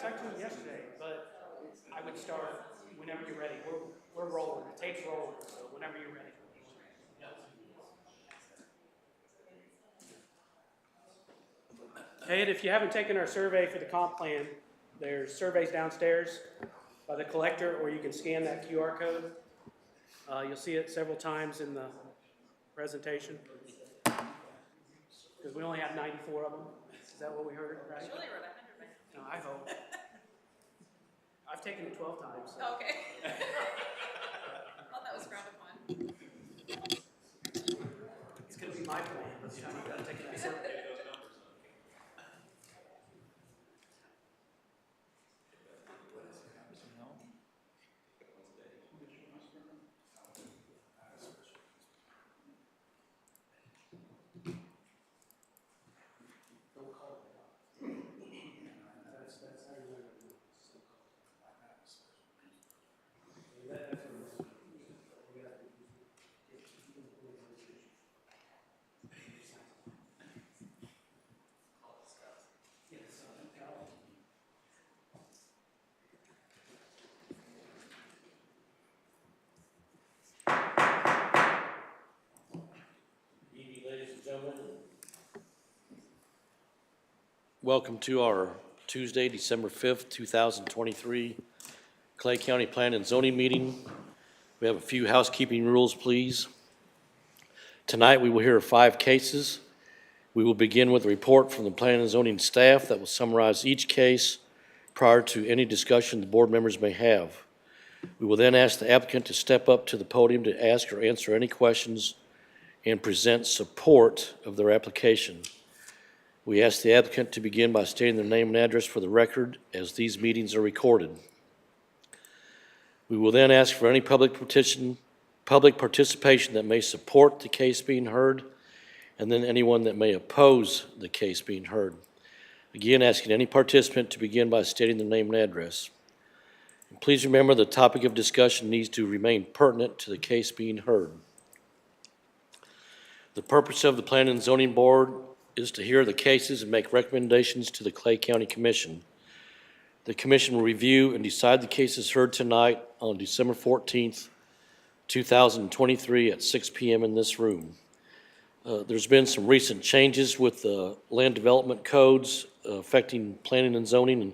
talked to him yesterday, but I would start whenever you're ready. We're rolling. The tape's rolling, so whenever you're ready. Ed, if you haven't taken our survey for the comp plan, there's surveys downstairs by the collector, or you can scan that QR code. You'll see it several times in the presentation. Because we only have 94 of them. Is that what we heard, right? Julie wrote 100, right? No, I hope. I've taken it 12 times. So. Oh, okay. I thought that was frowned upon. It's going to be my plan. Let's try to take it survey. Welcome to our Tuesday, December 5th, 2023 Clay County Plan and Zoning meeting. We have a few housekeeping rules, please. Tonight we will hear 5 cases. We will begin with a report from the Plan and Zoning staff that will summarize each case prior to any discussion the board members may have. We will then ask the applicant to step up to the podium to ask or answer any questions and present support of their application. We ask the applicant to begin by stating their name and address for the record, as these meetings are recorded. We will then ask for any public participation that may support the case being heard, and then anyone that may oppose the case being heard. Again, asking any participant to begin by stating their name and address. And please remember the topic of discussion needs to remain pertinent to the case being heard. The purpose of the Planning and Zoning Board is to hear the cases and make recommendations to the Clay County Commission. The Commission will review and decide the cases heard tonight on December 14th, 2023 at 6 p.m. in this room. There's been some recent changes with the land development codes affecting planning and zoning, and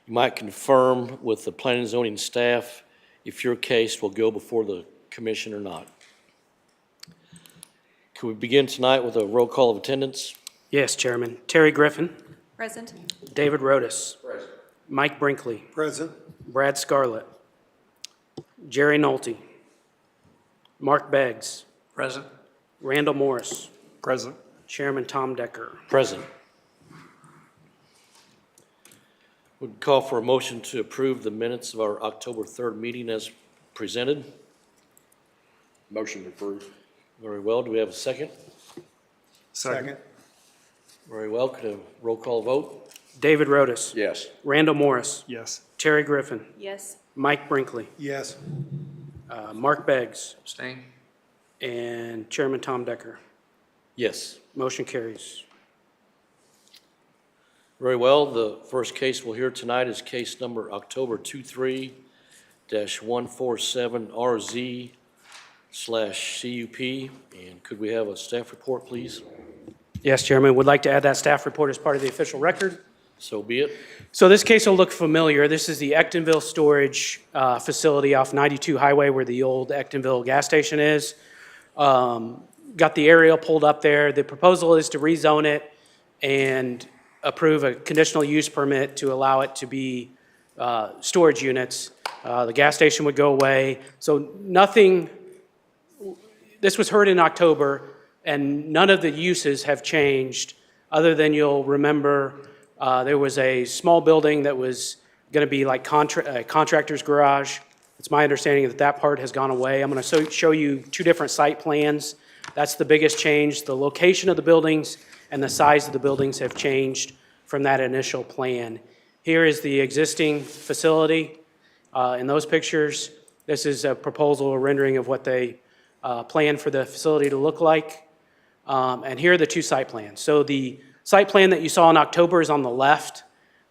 you might confirm with the planning and zoning staff if your case will go before the Commission or not. Can we begin tonight with a roll call of attendance? Yes, Chairman. Terry Griffin. Present. David Rodas. Present. Mike Brinkley. Present. Brad Scarlett. Jerry Nolte. Mark Beggs. Present. Randall Morris. Present. Chairman Tom Decker. Present. Would call for a motion to approve the minutes of our October 3rd meeting as presented. Motion approved. Very well. Do we have a second? Second. Very well. Could a roll call vote? David Rodas. Yes. Randall Morris. Yes. Terry Griffin. Yes. Mike Brinkley. Yes. Mark Beggs. Abstain. And Chairman Tom Decker. Yes. Motion carries. Very well. The first case we'll hear tonight is case number October 23-147RZ/CUP. And could we have a staff report, please? Yes, Chairman. Would like to add that staff report as part of the official record. So be it. So this case will look familiar. This is the Ectonville storage facility off 92 Highway where the old Ectonville gas station is. Got the aerial pulled up there. The proposal is to rezone it and approve a conditional use permit to allow it to be storage units. The gas station would go away. So nothing, this was heard in October, and none of the uses have changed other than you'll remember there was a small building that was going to be like a contractor's garage. It's my understanding that that part has gone away. I'm going to show you 2 different site plans. That's the biggest change. The location of the buildings and the size of the buildings have changed from that initial plan. Here is the existing facility. In those pictures, this is a proposal, a rendering of what they plan for the facility to look like. And here are the 2 site plans. So the site plan that you saw in October is on the left.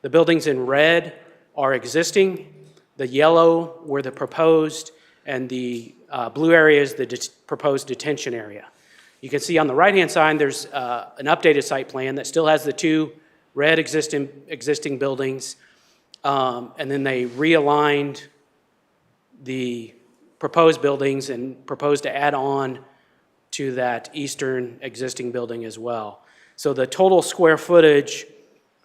The buildings in red are existing, the yellow were the proposed, and the blue area is the proposed detention area. You can see on the right-hand side, there's an updated site plan that still has the two red existing buildings, and then they realigned the proposed buildings and proposed to add on to that eastern existing building as well. So the total square footage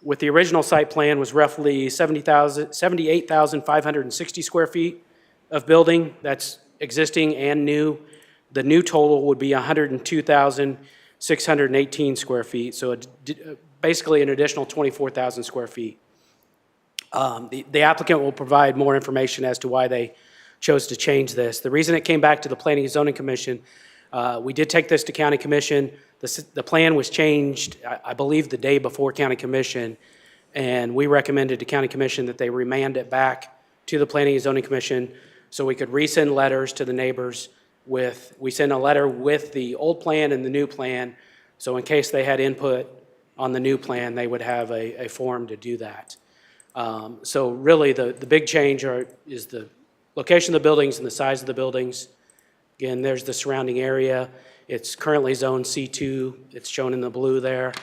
with the original site plan was roughly 78,560 square feet of building. That's existing and new. The new total would be 102,618 square feet, so basically an additional 24,000 square feet. The applicant will provide more information as to why they chose to change this. The reason it came back to the Planning and Zoning Commission, we did take this to County Commission. The plan was changed, I believe, the day before County Commission, and we recommended to County Commission that they remand it back to the Planning and Zoning Commission so we could resend letters to the neighbors we sent a letter with the old plan and the new plan, so in case they had input on the new plan, they would have a form to do that. So really, the big change is the location of the buildings and the size of the buildings. Again, there's the surrounding area. It's currently zoned C2. It's shown in the blue there.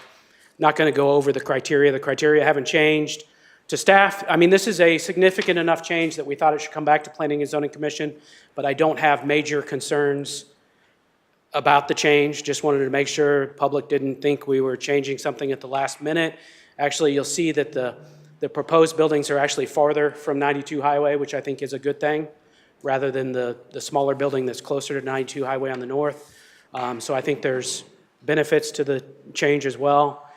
Not going to go over the criteria. The criteria haven't changed. To staff, I mean, this is a significant enough change that we thought it should come back to Planning and Zoning Commission, but I don't have major concerns about the change. Just wanted to make sure public didn't think we were changing something at the last minute. Actually, you'll see that the proposed buildings are actually farther from 92 Highway, which I think is a good thing, rather than the smaller building that's closer to 92 Highway on the north. So I think there's benefits to the change as well.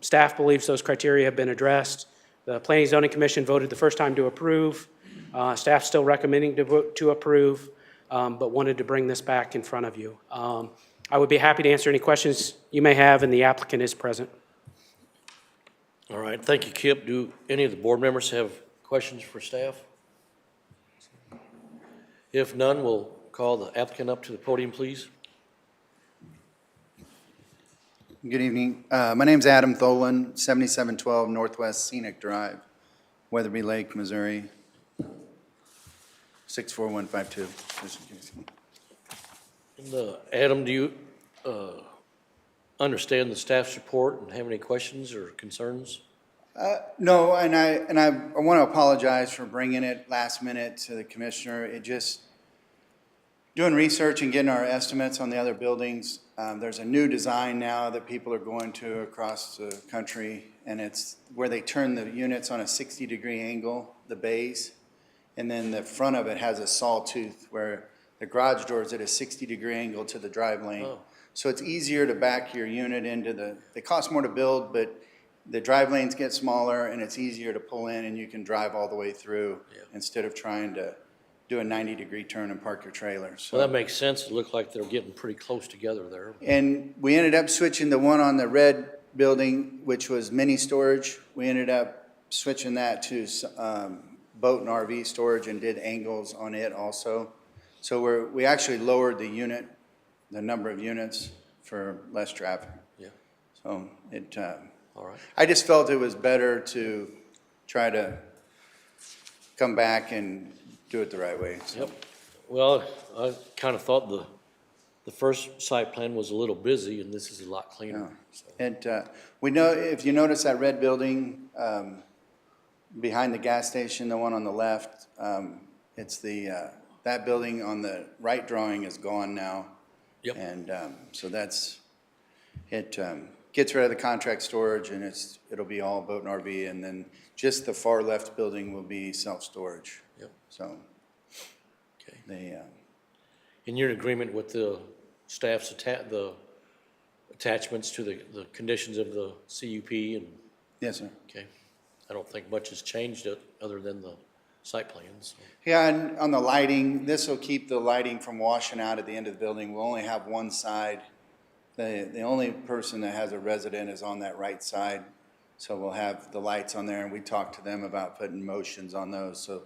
Staff believes those criteria have been addressed. The Planning and Zoning Commission voted the first time to approve. Staff's still recommending to approve, but wanted to bring this back in front of you. I would be happy to answer any questions you may have, and the applicant is present. All right, thank you, Kip. Do any of the board members have questions for staff? If none, we'll call the applicant up to the podium, please. Good evening. My name's Adam Tholen, 7712 Northwest Scenic Drive, Weatherby Lake, Missouri, 64152. just in case. And, Adam, do you understand the staff's report and have any questions or concerns? No, and I want to apologize for bringing it last minute to the commissioner. It just, doing research and getting our estimates on the other buildings, there's a new design now that people are going to across the country, and it's where they turn the units on a 60-degree angle, the bays, and then the front of it has a sawtooth where the garage door is at a 60-degree angle to the drive lane. Oh. So it's easier to back your unit into they cost more to build, but the drive lanes get smaller and it's easier to pull in and you can drive all the way through instead of trying to do a 90-degree turn and park your trailer. So, Well, that makes sense. It looked like they're getting pretty close together there. and we ended up switching the one on the red building, which was mini storage. We ended up switching that to boat and RV storage and did angles on it also. So we actually lowered the number of units for less traffic. Yeah. So it, All right. I just felt it was better to try to come back and do it the right way. So. Yep. Well, I kind of thought the first site plan was a little busy, and this is a lot cleaner. So. And we know, if you notice that red building behind the gas station, the one on the left, it's that building on the right drawing is gone now. Yep. And so it gets rid of the contract storage, and it'll be all boat and RV, and then just the far left building will be self-storage. Yep. So Okay. And you're in agreement with the staff's the attachments to the conditions of the CUP and, yes, sir. okay. I don't think much has changed other than the site plans. Yeah, and on the lighting, this will keep the lighting from washing out at the end of the building. We'll only have one side. The only person that has a resident is on that right side. So we'll have the lights on there, and we talked to them about putting motions on those. So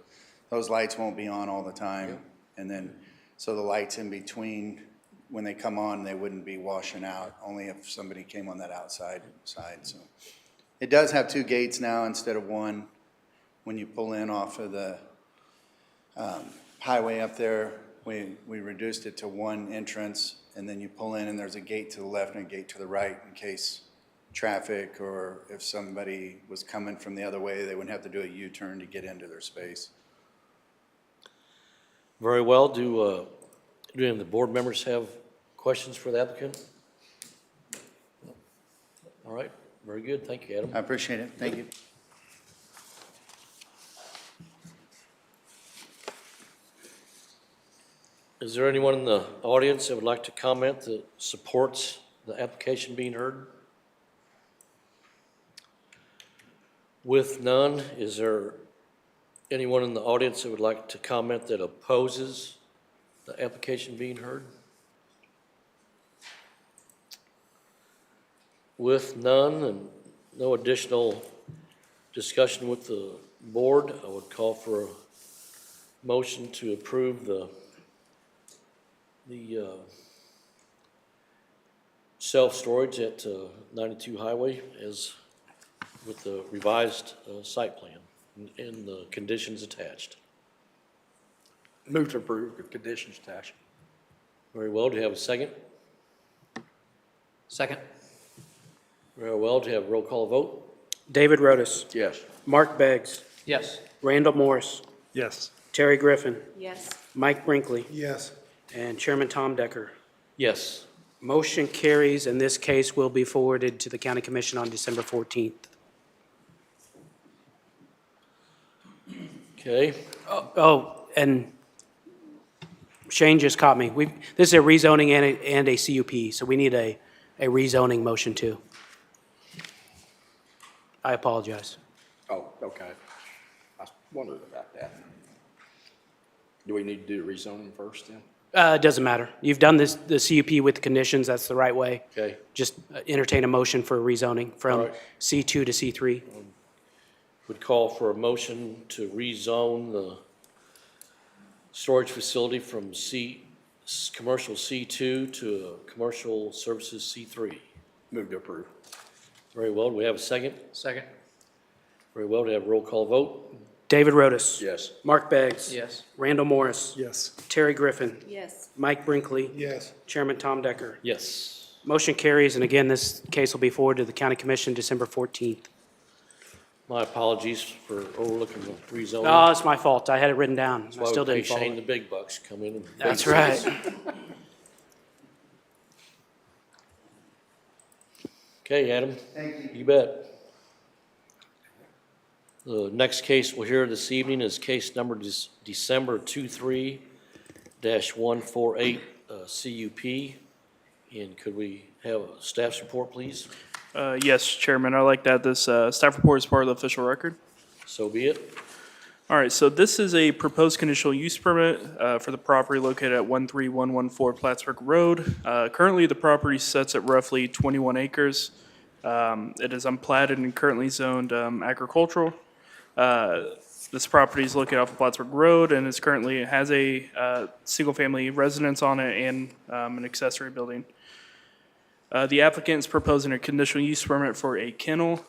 those lights won't be on all the time. Yep. And then, so the lights in between, when they come on, they wouldn't be washing out, only if somebody came on that outside side, so. It does have two gates now instead of one. When you pull in off of the highway up there, we reduced it to one entrance, and then you pull in and there's a gate to the left and a gate to the right in case traffic, or if somebody was coming from the other way, they wouldn't have to do a U-turn to get into their space. Very well. Do any of the board members have questions for the applicant? All right, very good. Thank you, Adam. I appreciate it. Thank you. Is there anyone in the audience that would like to comment that supports the application being heard? With none, is there anyone in the audience that would like to comment that opposes the application being heard? With none and no additional discussion with the board, I would call for a motion to approve the self-storage at 92 Highway as with the revised site plan and the conditions attached. Move to approve with conditions attached. Very well, do you have a second? Second. Very well, do you have a roll call vote? David Rotis, Yes. Mark Beggs, Yes. Randall Morris, Yes. Terry Griffin, Yes. Mike Brinkley, Yes. and Chairman Tom Decker. Yes. Motion carries, and this case will be forwarded to the County Commission on December 14th. Okay, Oh, and Shane just caught me. This is a rezoning and a CUP, so we need a rezoning motion too. I apologize. Oh, okay. I was wondering about that. Do we need to do the rezoning first then? It doesn't matter. You've done the CUP with conditions, that's the right way. okay. Just entertain a motion for rezoning All from right. C2 to C3. Would call for a motion to rezone the storage facility from commercial C2 to commercial services C3. Move to approve. Very well, do we have a second? Second. Very well, do we have a roll call vote? David Rotis. Yes. Mark Beggs. Yes. Randall Morris. Yes. Terry Griffin. Yes. Mike Brinkley. Yes. Chairman Tom Decker. Yes. Motion carries, and again, this case will be forwarded to the County Commission December 14th. My apologies for overlooking the rezoning. Oh, it's my fault. I had it written down. I Why we still pay didn't follow Shane the it. big bucks, come in and. That's right. Okay, Adam. Thank you. You bet. The next case we'll hear this evening is case number December 23-148 CUP. And could we have a staff's report, please? Yes, Chairman, I'd like to add this staff report as part of the official record. So be it. All right, so this is a proposed conditional use permit for the property located at 13114 Plattsburgh Road. Currently, the property sits at roughly 21 acres. It is unplatted and currently zoned agricultural. This property is located off of Plattsburgh Road and is currently has a single-family residence on it and an accessory building. The applicant is proposing a conditional use permit for a kennel.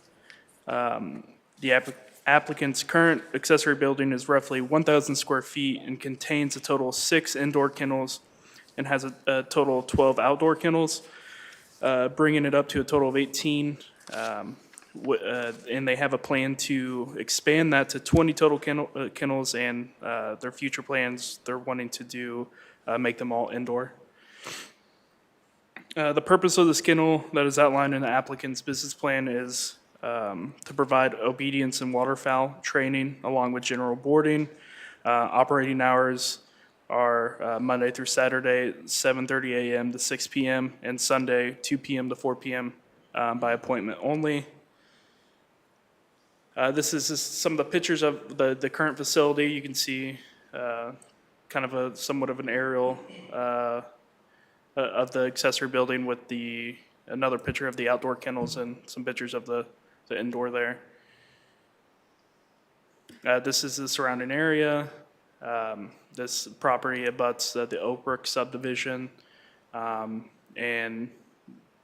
The applicant's current accessory building is roughly 1,000 square feet and contains a total of 6 indoor kennels and has a total of 12 outdoor kennels, bringing it up to a total of 18. And they have a plan to expand that to 20 total kennels, and their future plans, they're wanting to do, make them all indoor. The purpose of this kennel that is outlined in the applicant's business plan is to provide obedience and waterfowl training along with general boarding. Operating hours are Monday through Saturday, 7:30 a.m. to 6 p.m., and Sunday, 2 p.m. to 4 p.m. By appointment only. This is just some of the pictures of the current facility. You can see kind of somewhat of an aerial of the accessory building with another picture of the outdoor kennels and some pictures of the indoor there. This is the surrounding area. This property abuts the Oak Brook subdivision. And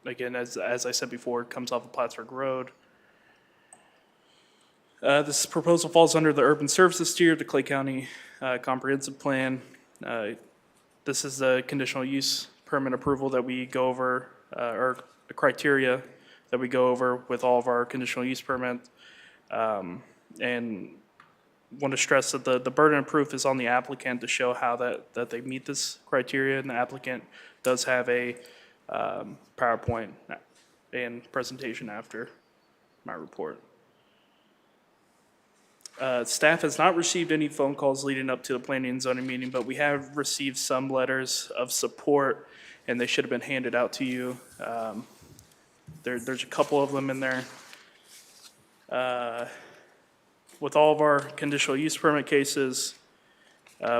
again, as I said before, it comes off of Plattsburgh Road. This proposal falls under the urban services tier of the Clay County Comprehensive Plan. This is the conditional use permit approval that we go over, or the criteria that we go over with all of our conditional use permits. And want to stress that the burden of proof is on the applicant to show how that they meet this criteria, and the applicant does have a PowerPoint and presentation after my report. Staff has not received any phone calls leading up to the planning and zoning meeting, but we have received some letters of support, and they should have been handed out to you. There's a couple of them in there. With all of our conditional use permit cases,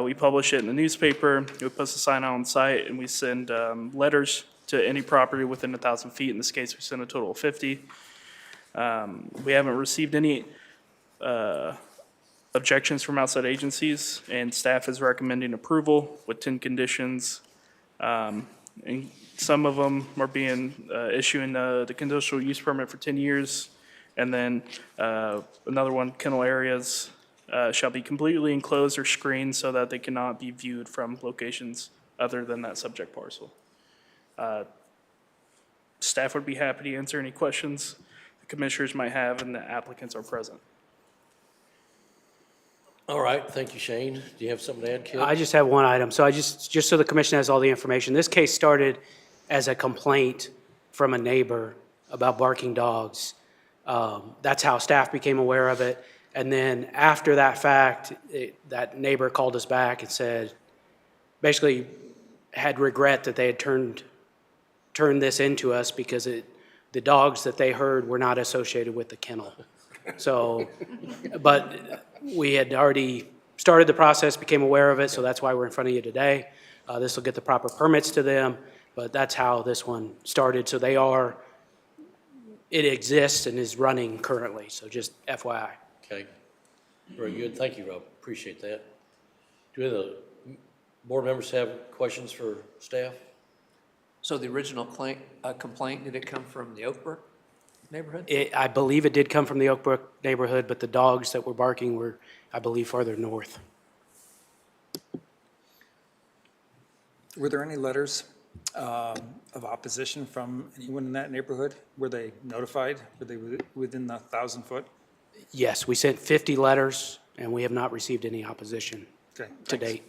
we publish it in the newspaper, we post a sign on site, and we send letters to any property within 1,000 feet. In this case, we sent a total of 50. We haven't received any objections from outside agencies, and staff is recommending approval with 10 conditions. And some of them are being, issuing the conditional use permit for 10 years. And then another one, kennel areas shall be completely enclosed or screened so that they cannot be viewed from locations other than that subject parcel. Staff would be happy to answer any questions the commissioners might have, and the applicants are present. All right, thank you, Shane. Do you have something to add, Kip? I just have one item. So just so the commission has all the information, this case started as a complaint from a neighbor about barking dogs. That's how staff became aware of it. And then after that fact, that neighbor called us back and said, basically had regret that they had turned this into us because the dogs that they heard were not associated with the kennel. So, but we had already started the process, became aware of it, so that's why we're in front of you today. This will get the proper permits to them, but that's how this one started. So it exists and is running currently, so just FYI. Okay, very good. Thank you, Rob. Appreciate that. Do any of the board members have questions for staff? So the original complaint, did it come from the Oakbrook neighborhood? I believe it did come from the Oakbrook neighborhood, but the dogs that were barking were, I believe, farther north. Were there any letters of opposition from anyone in that neighborhood? Were they notified? Were they within the 1,000 foot? Yes, we sent 50 letters, and we have not received any opposition Okay, to thanks. date.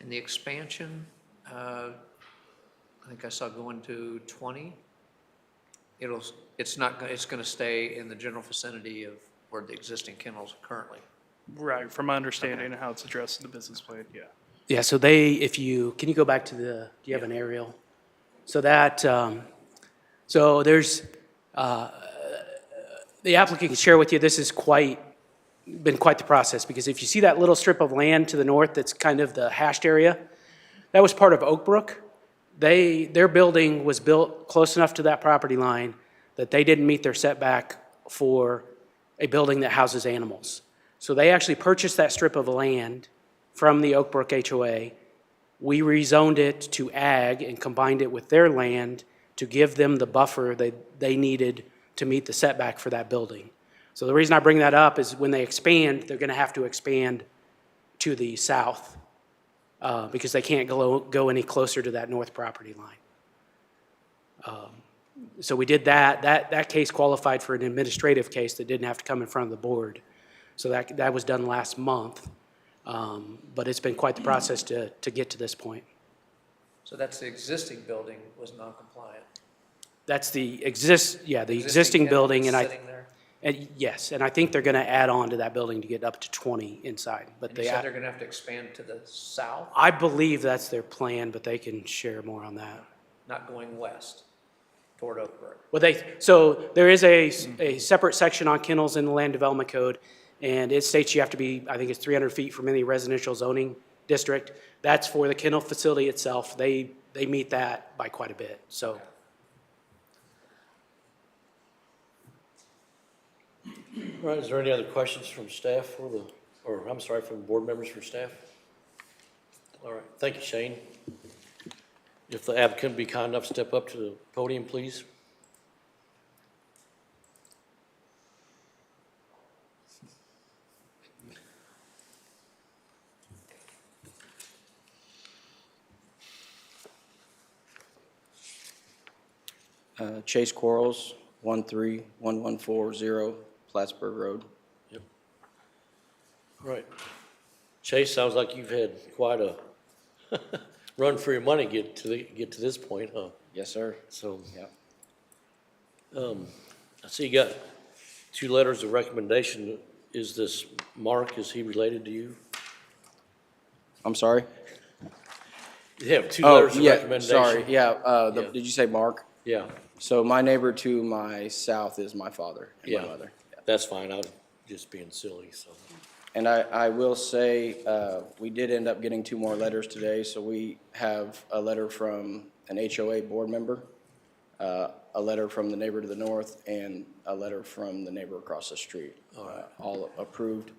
And the expansion, I think I saw going to 20. It's going to stay in the general vicinity of where the existing kennels are currently. Right, from my understanding of how it's addressed in the business plan, yeah. Yeah, so can you go back to do you have an aerial? So so there's, the applicant can share with you, this has been quite the process, because if you see that little strip of land to the north that's kind of the hashed area, that was part of Oakbrook. Their building was built close enough to that property line that they didn't meet their setback for a building that houses animals. So they actually purchased that strip of land from the Oakbrook HOA. We rezoned it to ag and combined it with their land to give them the buffer they needed to meet the setback for that building. So the reason I bring that up is when they expand, they're going to have to expand to the south because they can't go any closer to that north property line. So we did that. That case qualified for an administrative case that didn't have to come in front of the board. So that was done last month. But it's been quite the process to get to this point. So that's the existing building was non-compliant. That's the existing kennel building, that's and sitting there? yes, and I think they're going to add on to that building to get up to 20 inside. But And you said they're going to have to expand to the south, I believe that's their plan, but they can share more on that. not going west toward Oakbrook. Well, so there is a separate section on kennels in the Land Development Code, and it states you have to be, I think it's 300 feet from any residential zoning district. That's for the kennel facility itself. They meet that by quite a bit, so. All right, is there any other questions from staff from board members for staff? All right, thank you, Shane. If the applicant would be kind enough to step up to the podium, please. Chase Quarles, 131140 Plattsburgh Road. Right. Chase, sounds like you've had quite a run for your money get to this point, huh? Yes, sir. So, Yeah. I see you got 2 letters of recommendation. Is this Mark, is he related to you? I'm sorry? You have 2 Oh, letters of yeah, recommendation? sorry, yeah, Yeah. did you say Mark? Yeah, So my neighbor to my south is my father and my yeah, mother. that's fine, I was just being silly, so. And I will say, we did end up getting 2 more letters today, so we have a letter from an HOA board member, a letter from the neighbor to the north, and a letter from the neighbor across the street. All approved.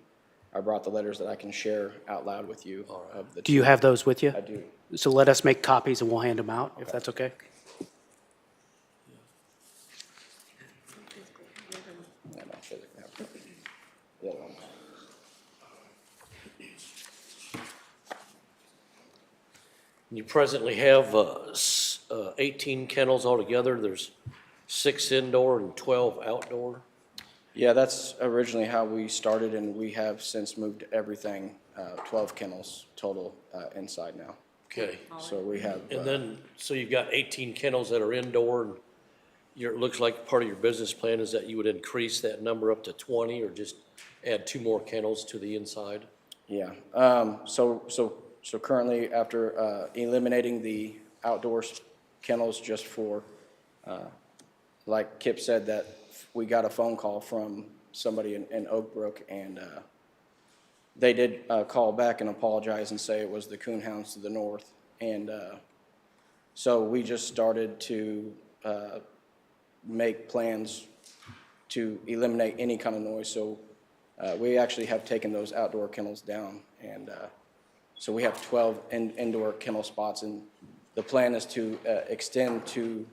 I brought the letters that I can share out loud with you of the Do you 2. have those with you? I do. So let us make copies and we'll hand them out, if that's okay? I don't physically have them. The other ones. You presently have 18 kennels altogether. There's 6 indoor and 12 outdoor. Yeah, that's originally how we started, and we have since moved everything, 12 kennels total inside now. Okay. So we have, And then, so you've got 18 kennels that are indoor, and it looks like part of your business plan is that you would increase that number up to 20 or just add 2 more kennels to the inside? yeah. So currently, after eliminating the outdoors kennels just for, like Kip said, that we got a phone call from somebody in Oak Brook, and they did call back and apologize and say it was the coon hounds to the north. And so we just started to make plans to eliminate any kind of noise. So we actually have taken those outdoor kennels down, and so we have 12 indoor kennel spots, and the plan is to extend to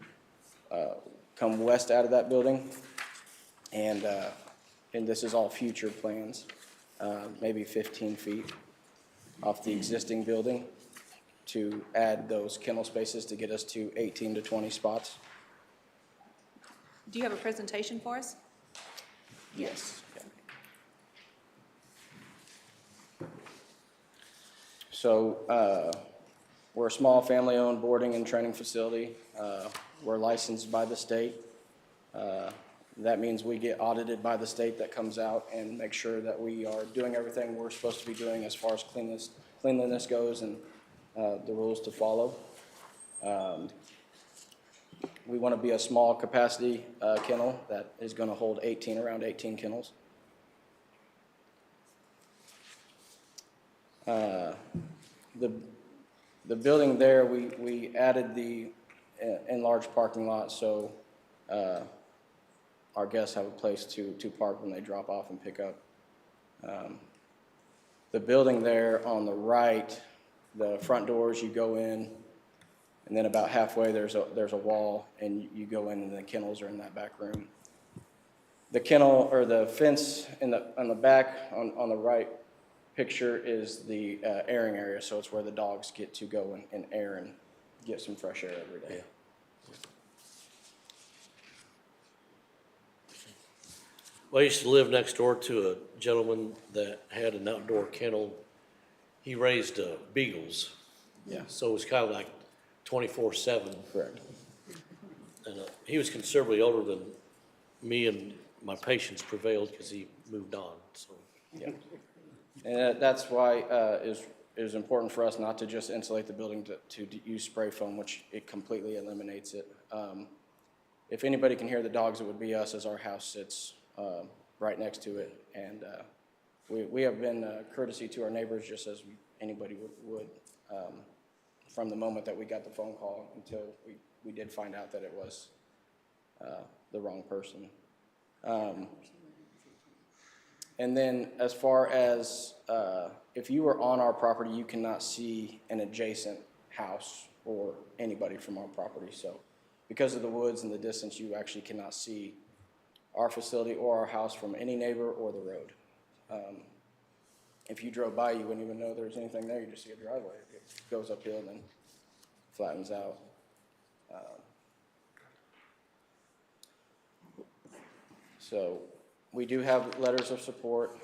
come west out of that building, and this is all future plans, maybe 15 feet off the existing building to add those kennel spaces to get us to 18 to 20 spots. Do you have a presentation for us? Yes. So we're a small family-owned boarding and training facility. We're licensed by the state. That means we get audited by the state that comes out and make sure that we are doing everything we're supposed to be doing as far as cleanliness goes and the rules to follow. We want to be a small capacity kennel that is going to hold around 18 kennels. The building there, we added the enlarged parking lot, so our guests have a place to park when they drop off and pick up. The building there on the right, the front doors, you go in, and then about halfway there's a wall, and you go in, and the kennels are in that back room. The kennel, or the fence on the back, on the right picture, is the airing area, so it's where the dogs get to go and air and get some fresh air every day. Well, I used to live next door to a gentleman that had an outdoor kennel. He raised beagles. Yeah. So it was kind of like 24/7. Correct. And he was considerably older than me, and my patience prevailed because he moved on, so. Yeah. And that's why it is important for us not to just insulate the building to use spray foam, which it completely eliminates it. If anybody can hear the dogs, it would be us, as our house sits right next to it. And we have been courtesy to our neighbors, just as anybody would from the moment that we got the phone call until we did find out that it was the wrong person. And then as far as if you were on our property, you cannot see an adjacent house or anybody from our property. So because of the woods and the distance, you actually cannot see our facility or our house from any neighbor or the road. If you drove by, you wouldn't even know there was anything there. You just see a driveway. It goes uphill and then flattens out. So we do have letters of support.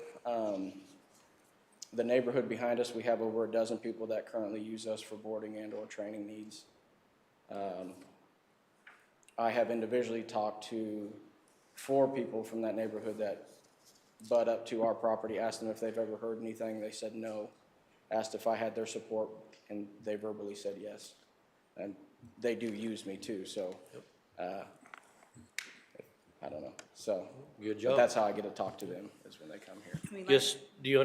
The neighborhood behind us, we have over a dozen people that currently use us for boarding and/or training needs. I have individually talked to 4 people from that neighborhood that butt up to our property, asked them if they've ever heard anything. They said no. Asked if I had their support, and they verbally said yes. And they do use me too, so, I don't know. So, Good but job. that's how I get to talk to them, is when they come here. We like- Yes, do you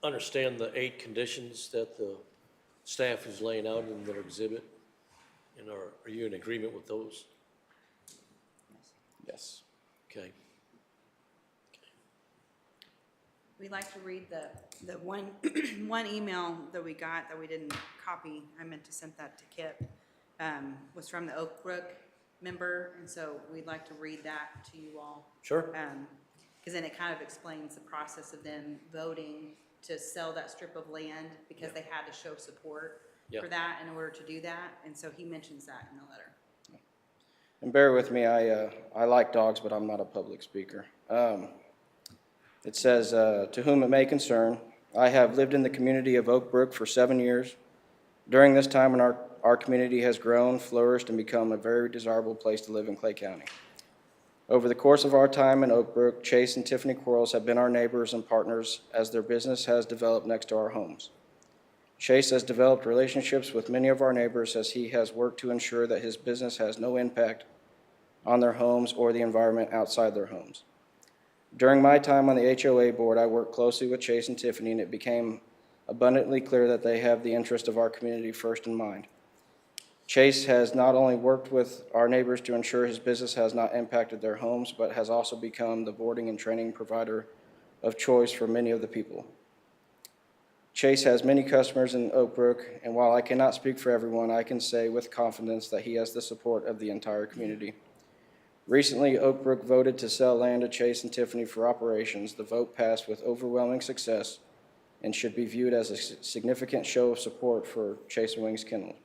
understand the 8 conditions that the staff is laying out in their exhibit? And are you in agreement with those? Yes. Okay. We'd like to read the one, one email that we got that we didn't copy. I meant to send that to Kip. Was from the Oak Brook member, and so we'd like to read that to you all. Sure. Because then it kind of explains the process of them voting to sell that strip of land because they had to show support Yeah. for that in order to do that. And so he mentions that in the letter. And bear with me, I like dogs, but I'm not a public speaker. It says, "To whom it may concern, I have lived in the community of Oak Brook for 7 years. During this time, our community has grown, flourished, and become a very desirable place to live in Clay County. Over the course of our time in Oak Brook, Chase and Tiffany Quarles have been our neighbors and partners as their business has developed next to our homes. Chase has developed relationships with many of our neighbors as he has worked to ensure that his business has no impact on their homes or the environment outside their homes. During my time on the HOA board, I worked closely with Chase and Tiffany, and it became abundantly clear that they have the interest of our community first in mind. Chase has not only worked with our neighbors to ensure his business has not impacted their homes, but has also become the boarding and training provider of choice for many of the people. Chase has many customers in Oak Brook, and while I cannot speak for everyone, I can say with confidence that he has the support of the entire community. Recently, Oak Brook voted to sell land to Chase and Tiffany for operations. The vote passed with overwhelming success and should be viewed as a significant show of support for Chase and Wings Kennel.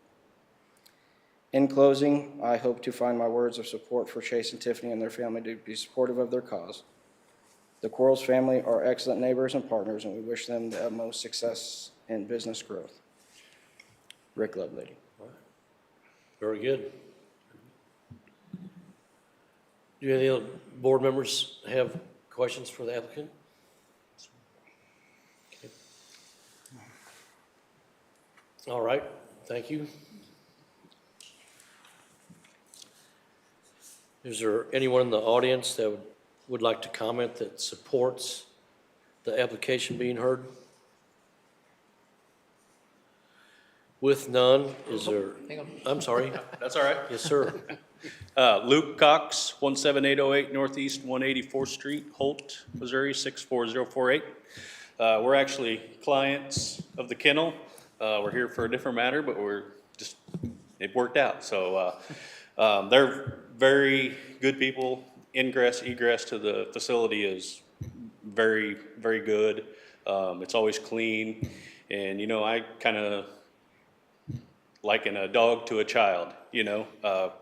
In closing, I hope to find my words of support for Chase and Tiffany and their family to be supportive of their cause. The Quarles family are excellent neighbors and partners, and we wish them the utmost success in business growth. Rick Lovelady. Very good. Do any of the board members have questions for the applicant? Okay. All right, thank you. Is there anyone in the audience that would like to comment that supports the application being heard? With none, is there, Hang on. I'm sorry. That's all right. Yes, sir. Luke Cox, 17808 Northeast 184th Street, Holt, Missouri, 64048. We're actually clients of the kennel. We're here for a different matter, but it worked out. So they're very good people. Ingress, egress to the facility is very, very good. It's always clean. And, you know, I kind of liken a dog to a child, you know.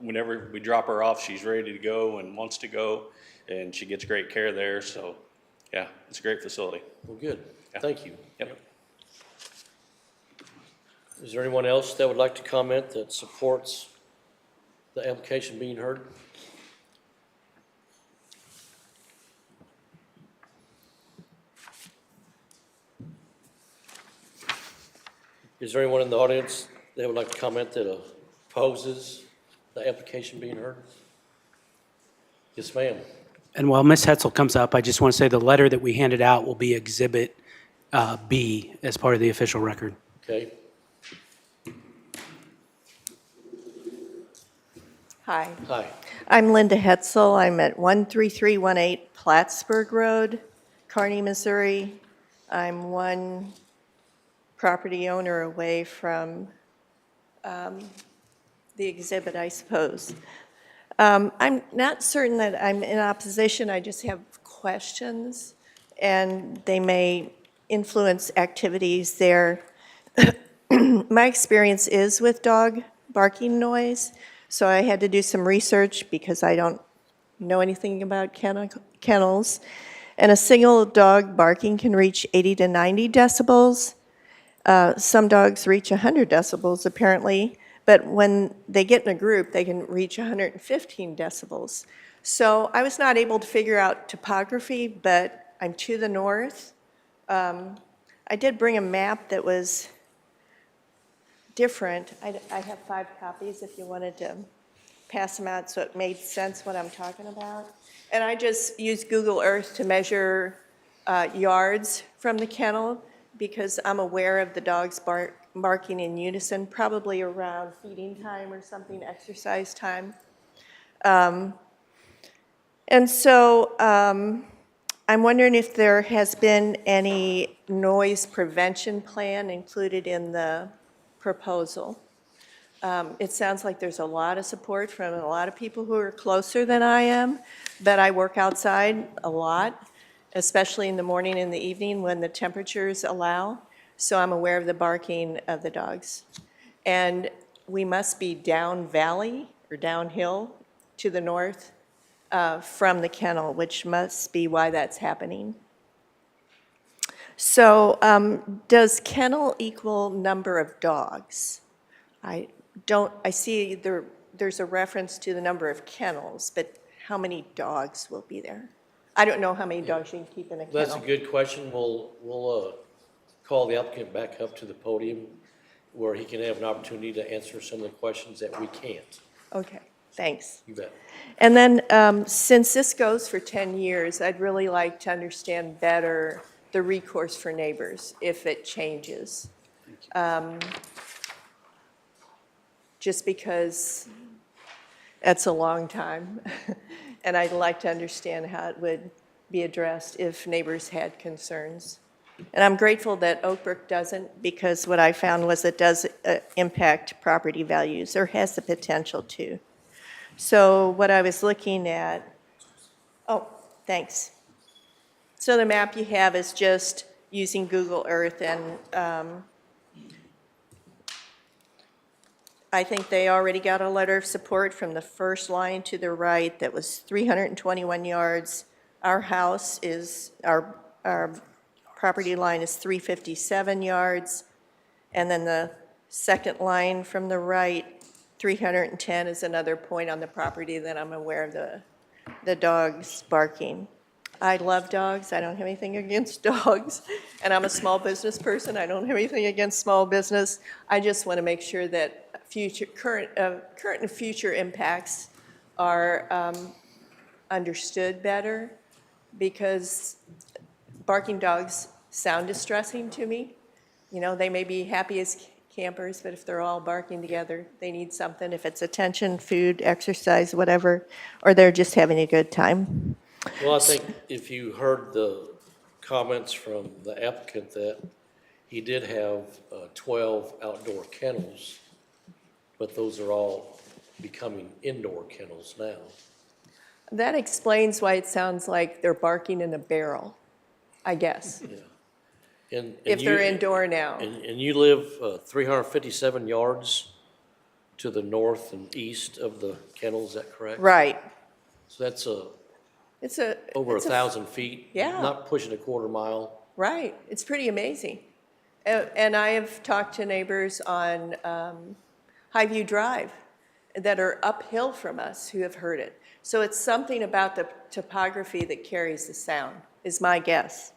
Whenever we drop her off, she's ready to go and wants to go, and she gets great care there. So, yeah, it's a great facility. Well, good. Yeah. Thank you. Yep. Is there anyone else that would like to comment that supports the application being heard? Is there anyone in the audience that would like to comment that opposes the application being heard? Yes, ma'am. And while Ms. Hetzel comes up, I just want to say the letter that we handed out will be Exhibit B as part of the official record. Okay. Hi, Hi. I'm Linda Hetzel. I'm at 13318 Plattsburgh Road, Kearney, Missouri. I'm one property owner away from the exhibit, I suppose. I'm not certain that I'm in opposition, I just have questions, and they may influence activities there. My experience is with dog barking noise, so I had to do some research because I don't know anything about kennels, and a single dog barking can reach 80 to 90 decibels. Some dogs reach 100 decibels apparently, but when they get in a group, they can reach 115 decibels. So I was not able to figure out topography, but I'm to the north. I did bring a map that was different. I have 5 copies if you wanted to pass them out so it made sense what I'm talking about. And I just used Google Earth to measure yards from the kennel because I'm aware of the dogs barking in unison, probably around feeding time or something, exercise time. And so I'm wondering if there has been any noise prevention plan included in the proposal. It sounds like there's a lot of support from a lot of people who are closer than I am, but I work outside a lot, especially in the morning and the evening when the temperatures allow. So I'm aware of the barking of the dogs. And we must be down valley or downhill to the north from the kennel, which must be why that's happening. So does kennel equal number of dogs? I see there's a reference to the number of kennels, but how many dogs will be there? I don't know how many dogs you can keep in a kennel. That's a good question. We'll call the applicant back up to the podium where he can have an opportunity to answer some of the questions that we can't. Okay, thanks. You bet. And then since this goes for 10 years, I'd really like to understand better the recourse for neighbors if it changes. Just because that's a long time. And I'd like to understand how it would be addressed if neighbors had concerns. And I'm grateful that Oak Brook doesn't, because what I found was it does impact property values, or has the potential to. So what I was looking at, oh, thanks. So the map you have is just using Google Earth, and I think they already got a letter of support from the first line to the right that was 321 yards. Our house is, our property line is 357 yards. And then the second line from the right, 310 is another point on the property that I'm aware of the dogs barking. I love dogs. I don't have anything against dogs. And I'm a small business person. I don't have anything against small business. I just want to make sure that current and future impacts are understood better, because barking dogs sound distressing to me. You know, they may be happy as campers, but if they're all barking together, they need something, if it's attention, food, exercise, whatever, or they're just having a good time. Well, I think if you heard the comments from the applicant that he did have 12 outdoor kennels, but those are all becoming indoor kennels now. That explains why it sounds like they're barking in a barrel, I guess, And if they're indoor now. And you live 357 yards to the north and east of the kennel, is that correct? Right. So that's over it's 1,000 feet? Yeah. Not pushing a quarter mile? Right, it's pretty amazing. And I have talked to neighbors on Highview Drive that are uphill from us who have heard it. So it's something about the topography that carries the sound, is my guess.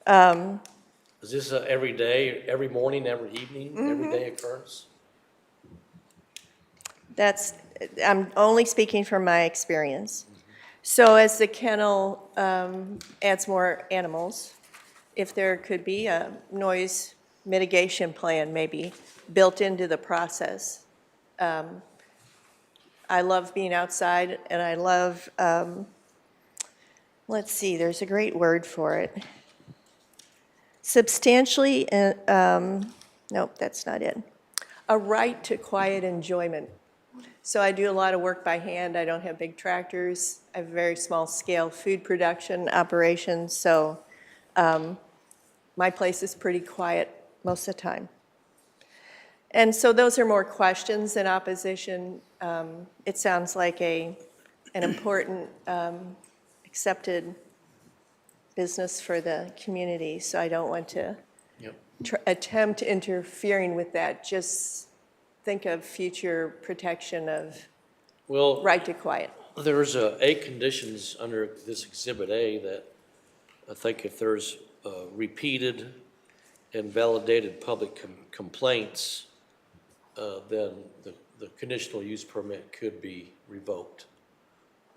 Is this a every day, every morning, every evening, every day occurrence? I'm only speaking from my experience. So as the kennel adds more animals, if there could be a noise mitigation plan maybe built into the process. I love being outside, and I love, let's see, there's a great word for it. Substantially, nope, that's not it. A right to quiet enjoyment. So I do a lot of work by hand. I don't have big tractors. I have very small scale food production operations. So my place is pretty quiet most of the time. And so those are more questions than opposition. It sounds like an important accepted business for the community, so I don't want to Yep. attempt interfering with that. Just think of future protection of Well, right to quiet. there's 8 conditions under this Exhibit A that I think if there's repeated and validated public complaints, then the conditional use permit could be revoked.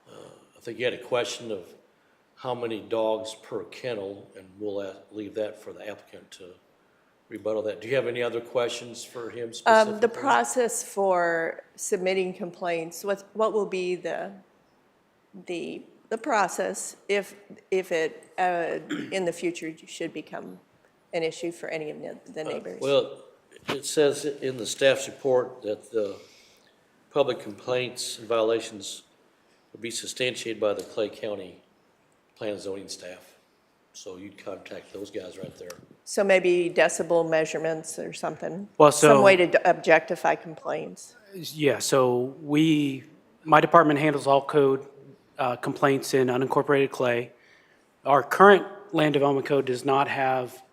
I think you had a question of how many dogs per kennel, and we'll leave that for the applicant to rebuttal that. Do you have any other questions for him specifically? The process for submitting complaints, what will be the process if it, in the future, should become an issue for any of the neighbors? Well, it says in the staff's report that the public complaints and violations would be substantiated by the Clay County Plan and Zoning staff. So you'd contact those guys right there. So maybe decibel measurements or something? Well, Some so- way to objectify complaints? Yeah, so my department handles all code complaints in unincorporated Clay. Our current land development code does not have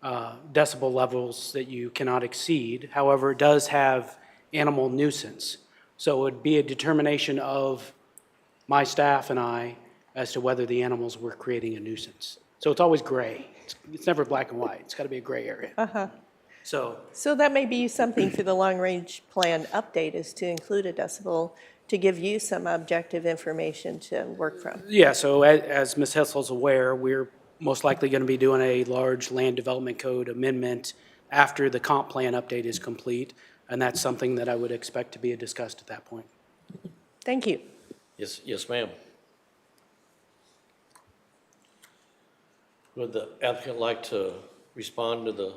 decibel levels that you cannot exceed. However, it does have animal nuisance. So it would be a determination of my staff and I as to whether the animals were creating a nuisance. So it's always gray. It's never black and white. It's got to be a gray area. So that may be something for the long-range plan update, is to include a decibel to give you some objective information to work from. yeah, so as Ms. Hessel's aware, we're most likely going to be doing a large land development code amendment after the comp plan update is complete, and that's something that I would expect to be discussed at that point. Thank you. Yes, ma'am. Would the applicant like to respond to the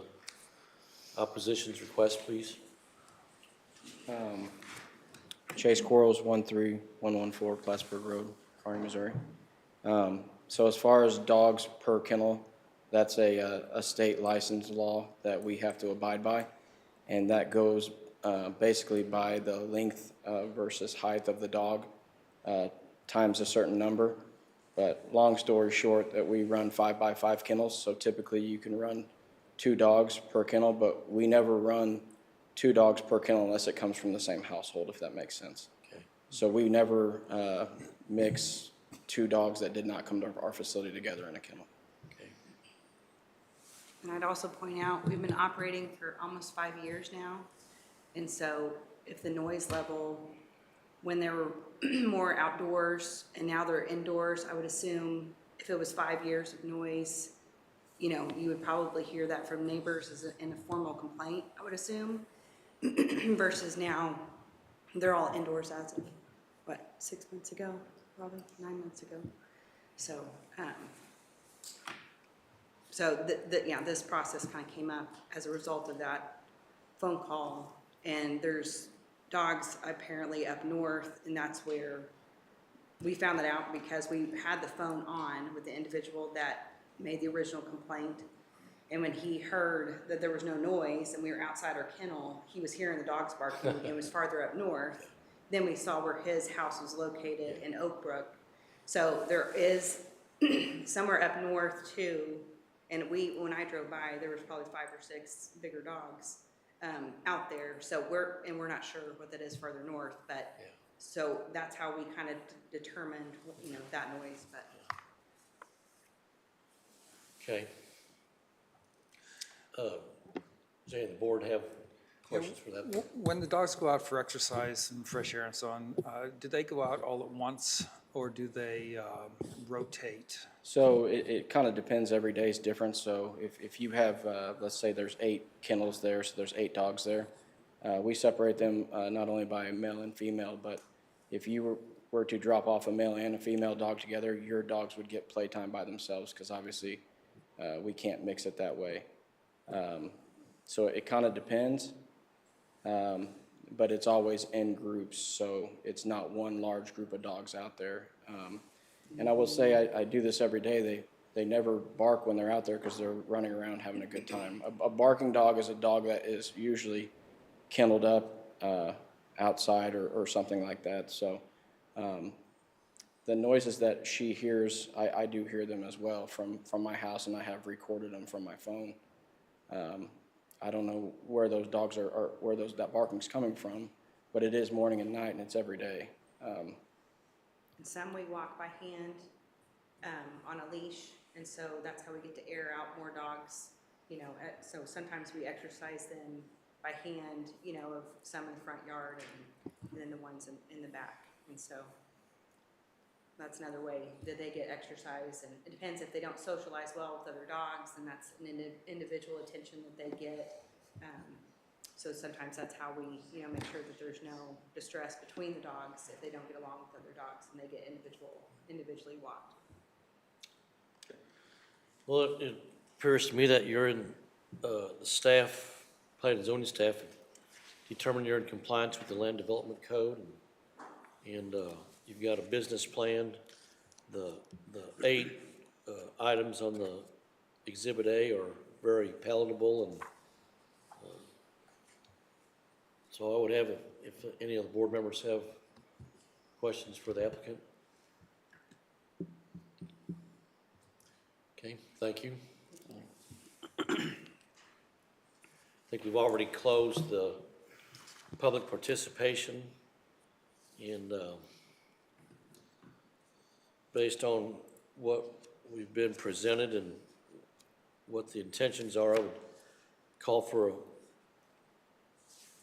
opposition's request, please? Chase Quarles, 13114 Plattsburgh Road, Kearney, Missouri. So as far as dogs per kennel, that's a state license law that we have to abide by. And that goes basically by the length versus height of the dog times a certain number. But long story short, that we run 5x5 kennels, so typically you can run 2 dogs per kennel, but we never run 2 dogs per kennel unless it comes from the same household, if that makes sense. Okay. So we never mix 2 dogs that did not come to our facility together in a kennel. Okay. And I'd also point out, we've been operating for almost 5 years now. And so if the noise level, when they were more outdoors and now they're indoors, I would assume if it was 5 years of noise, you know, you would probably hear that from neighbors in a formal complaint, I would assume. Versus now, they're all indoors as of, 6 months ago, probably 9 months ago. So, this process kind of came up as a result of that phone call. And there's dogs apparently up north, and that's where we found that out because we had the phone on with the individual that made the original complaint. And when he heard that there was no noise and we were outside our kennel, he was hearing the dogs barking and it was farther up north. Then we saw where his house was located in Oak Brook. So there is somewhere up north too, and when I drove by, there was probably 5 or 6 bigger dogs out there. So we're not sure what that is further north, but Yeah. so that's how we kind of determined, that noise, but. Okay. Does any of the board have questions for that? When the dogs go out for exercise and fresh air and so on, do they go out all at once or do they rotate? So it kind of depends. Every day is different. So if you have, let's say there's 8 kennels there, so there's 8 dogs there. We separate them not only by male and female, but if you were to drop off a male and a female dog together, your dogs would get playtime by themselves because obviously we can't mix it that way. So it kind of depends, but it's always in groups, so it's not one large group of dogs out there. And I will say I do this every day. They never bark when they're out there because they're running around having a good time. A barking dog is a dog that is usually kenneled up outside or something like that. So the noises that she hears, I do hear them as well from my house, and I have recorded them from my phone. I don't know where those dogs are, or where that barking's coming from, but it is morning and night, and it's every day. And some we walk by hand, on a leash, and so that's how we get to air out more dogs, you know, so sometimes we exercise them by hand, you know, of some in the front yard and then the ones in the back, and so that's another way that they get exercise, and it depends if they don't socialize well with other dogs, then that's an individual attention that they get. So sometimes that's how we, you know, make sure that there's no distress between the dogs if they don't get along with other dogs and they get individually walked. Well, it appears to me that you're in, the staff, planning and zoning staff, determined you're in compliance with the land development code, and you've got a business plan. The 8 items on the Exhibit A are very palatable, and so I would have, if any of the board members have questions for the applicant. Okay, thank you. I think we've already closed the public participation, and based on what we've been presented and what the intentions are, I would call for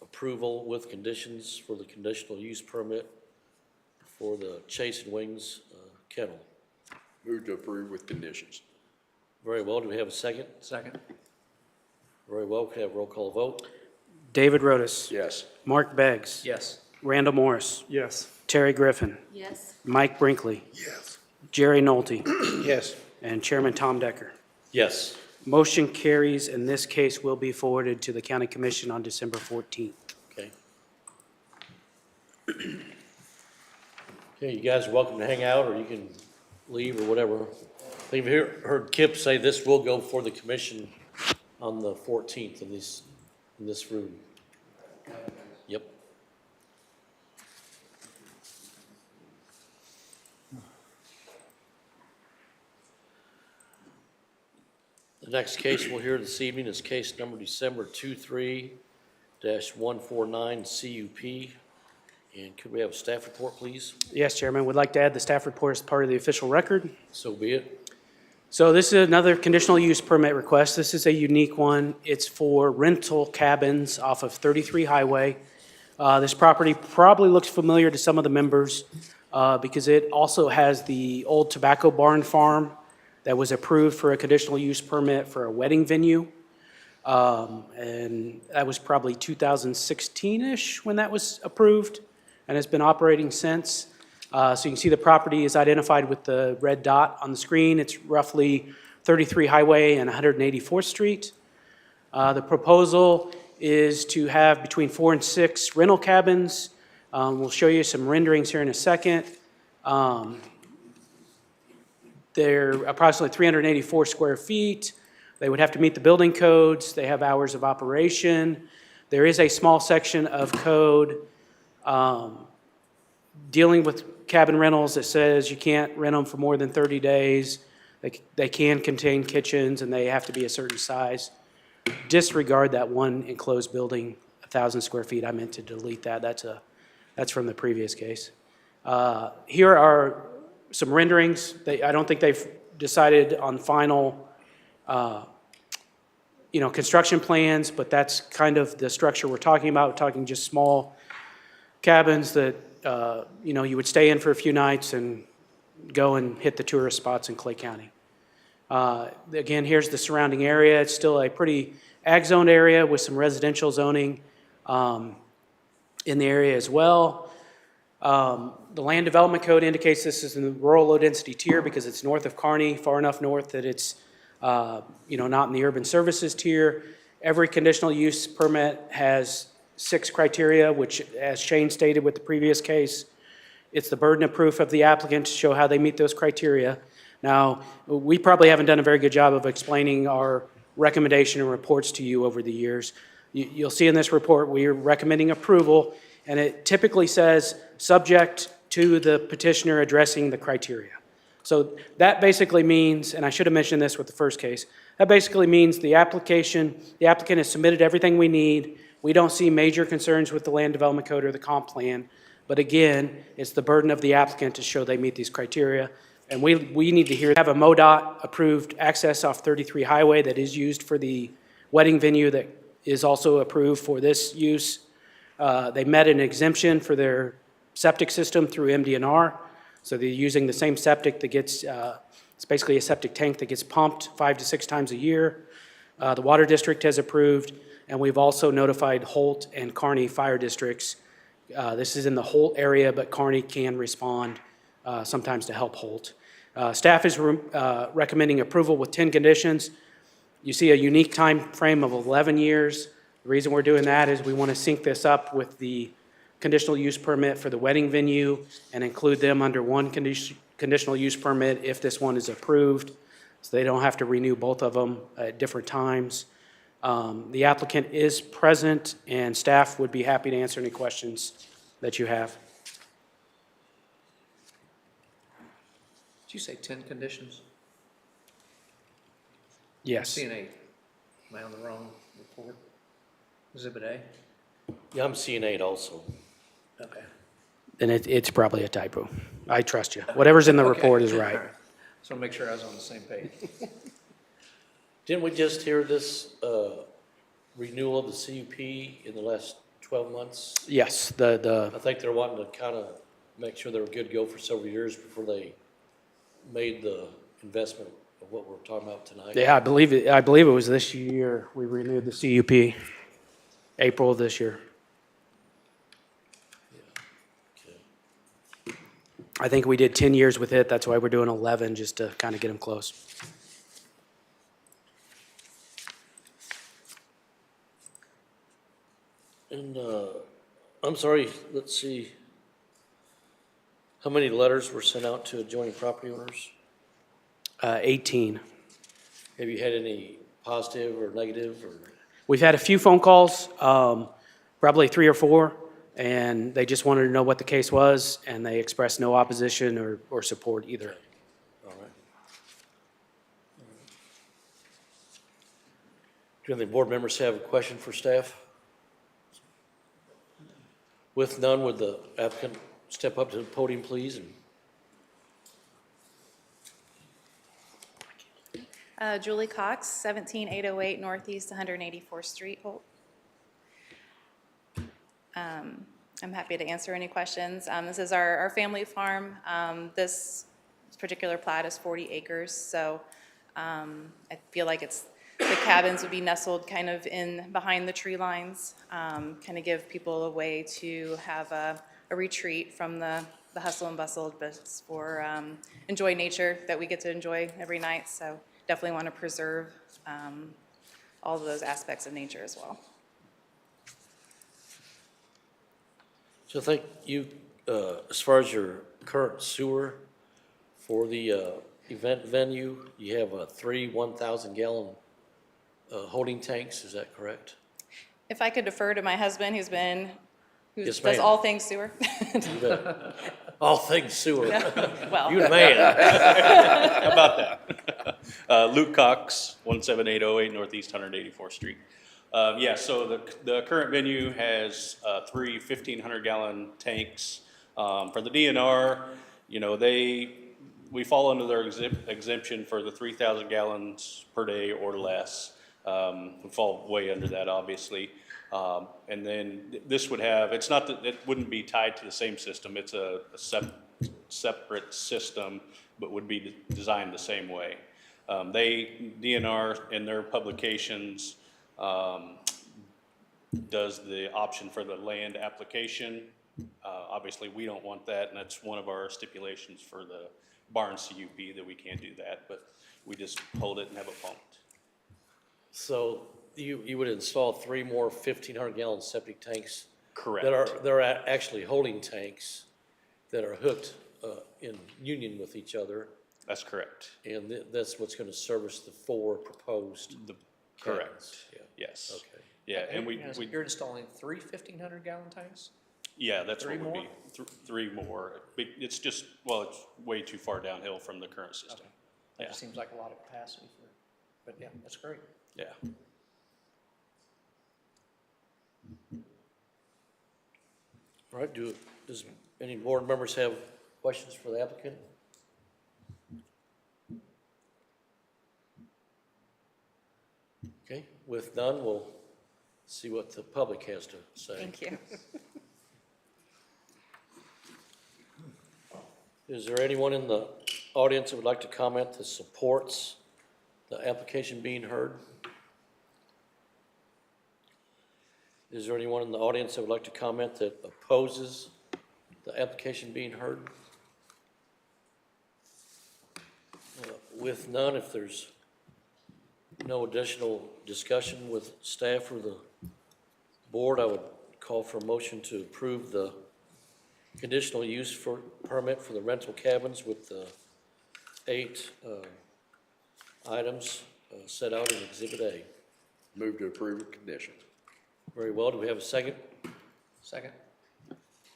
approval with conditions for the conditional use permit for the Chase and Wings kennel. Move to approve with conditions. Very well. Do we have a second? Second? Very well. Could I have a roll call vote? David Rotis. Yes. Mark Beggs. Yes. Randall Morris. Yes. Terry Griffin. Yes. Mike Brinkley. Yes. Jerry Nolte. Yes. And Chairman Tom Decker. Yes. Motion carries, and this case will be forwarded to the County Commission on December 14th. Okay. Okay, you guys are welcome to hang out, or you can leave or whatever. I think you've heard Kip say this will go for the commission on the 14th in this room. Yep. The next case we'll hear this evening is case number December 23-149 CUP. And could we have a staff report, please? Yes, Chairman, would like to add the staff report as part of the official record. So be it. So this is another conditional use permit request. This is a unique one. It's for rental cabins off of 33 Highway. This property probably looks familiar to some of the members because it also has the old tobacco barn farm that was approved for a conditional use permit for a wedding venue. And that was probably 2016-ish when that was approved, and it's been operating since. So you can see the property is identified with the red dot on the screen. It's roughly 33 Highway and 184th Street. The proposal is to have between 4 and 6 rental cabins. We'll show you some renderings here in a second. They're approximately 384 square feet. They would have to meet the building codes. They have hours of operation. There is a small section of code dealing with cabin rentals that says you can't rent them for more than 30 days. They can contain kitchens, and they have to be a certain size. Disregard that one enclosed building, 1,000 square feet. I meant to delete that. That's from the previous case. Here are some renderings. I don't think they've decided on final construction plans, but that's kind of the structure we're talking about. We're talking just small cabins that, you would stay in for a few nights and go and hit the tourist spots in Clay County. Again, here's the surrounding area. It's still a pretty ag-zoned area with some residential zoning in the area as well. The land development code indicates this is in the rural low-density tier because it's north of Kearney, far enough north that it's not in the urban services tier. Every conditional use permit has 6 criteria, which, as Shane stated with the previous case, it's the burden of proof of the applicant to show how they meet those criteria. Now, we probably haven't done a very good job of explaining our recommendation and reports to you over the years. You'll see in this report, we are recommending approval, and it typically says, subject to the petitioner addressing the criteria. So that basically means, and I should have mentioned this with the first case, that basically means the applicant has submitted everything we need. We don't see major concerns with the land development code or the comp plan. But again, it's the burden of the applicant to show they meet these criteria. And we need to have a MoDOT approved access off 33 Highway that is used for the wedding venue that is also approved for this use. They met an exemption for their septic system through MDNR. So they're using the same septic that gets, it's basically a septic tank that gets pumped 5 to 6 times a year. The Water District has approved, and we've also notified Holt and Kearney fire districts. This is in the Holt area, but Kearney can respond sometimes to help Holt. Staff is recommending approval with 10 conditions. You see a unique time frame of 11 years. The reason we're doing that is we want to sync this up with the conditional use permit for the wedding venue and include them under one conditional use permit if this one is approved, so they don't have to renew both of them at different times. The applicant is present, and staff would be happy to answer any questions that you have. Did you say 10 conditions? Yes. Seeing 8. Am I on the wrong report? Exhibit A? Yeah, I'm seeing 8 also. Okay. Then it's probably a typo. I trust you. Whatever's in the Okay. report is All right. Just want to make sure I was on the same page. Didn't we just hear this renewal of the CUP in the last 12 months? Yes, I think they're wanting to kind of make sure they were good to go for several years before they made the investment of what we're talking about tonight. yeah, I believe it was this year we renewed the CUP, April of this year. Okay. I think we did 10 years with it. That's why we're doing 11, just to kind of get them close. And, I'm sorry, let's see. How many letters were sent out to adjoining property owners? 18. Have you had any positive or negative or? We've had a few phone calls, probably 3 or 4, and they just wanted to know what the case was, and they expressed no opposition or support either. All right. Do any board members have a question for staff? With none, would the applicant step up to the podium, please? Julie Cox, 17808 Northeast 184th Street, Holt. I'm happy to answer any questions. This is our family farm. This particular plat is 40 acres, so I feel like the cabins would be nestled kind of in behind the tree lines, kind of give people a way to have a retreat from the hustle and bustle, but for enjoy nature that we get to enjoy every night. So definitely want to preserve all of those aspects of nature as well. So I think you, as far as your current sewer for the event venue, you have 3 1,000-gallon holding tanks, is that correct? If I could defer to my husband, who Yes, does ma'am. all things sewer. You bet. All things sewer. Well, You the man. How about that? Luke Cox, 17808 Northeast 184th Street. Yeah, so the current venue has 3 1,500-gallon tanks. For the DNR, we fall under their exemption for the 3,000 gallons per day or less. We fall way under that, obviously. And then this would have, it's not that, it wouldn't be tied to the same system. It's a separate system, but would be designed the same way. DNR in their publications does the option for the land application. Obviously, we don't want that, and that's one of our stipulations for the barn CUP, that we can't do that, but we just hold it and have it pumped. So you would install 3 more 1,500-gallon septic tanks? Correct. That are actually holding tanks that are hooked in union with each other, That's correct. and that's what's going to service the 4 proposed Correct. cabins. Yeah. Yes. Okay. Yeah, and we You're installing 3 1,500-gallon tanks? Yeah, that's what Three would more? be, three more. But it's just, well, it's way too far downhill from the current system. That Yeah, just seems like a lot of capacity for, but yeah, that's great. yeah. All right, does any board members have questions for the applicant? Okay, with none, we'll see what the public has to say. Thank you. Is there anyone in the audience that would like to comment that supports the application being heard? Is there anyone in the audience that would like to comment that opposes the application being heard? With none, if there's no additional discussion with staff or the board, I would call for a motion to approve the conditional use permit for the rental cabins with the 8 items set out in Exhibit A. Move to approve with condition. Very well. Do we have a second? Second?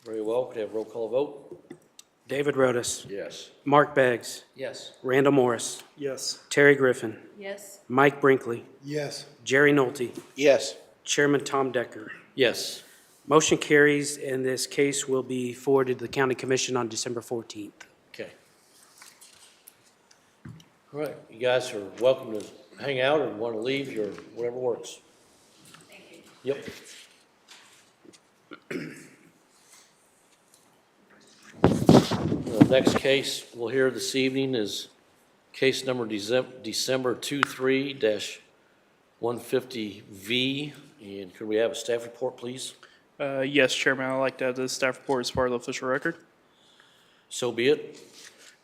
Very well. Could I have a roll call vote? David Rotis, Yes. Mark Beggs, Yes. Randall Morris, Yes. Terry Griffin, Yes. Mike Brinkley, Yes. Jerry Nolte, Yes. Chairman Tom Decker. Yes. Motion carries, and this case will be forwarded to the County Commission on December 14th. Okay. All right. You guys are welcome to hang out or want to leave, your whatever works. Thank you. Yep. The next case we'll hear this evening is case number December 23-150V. And could we have a staff report, please? Yes, Chairman, I'd like to have the staff report as part of the official record. So be it.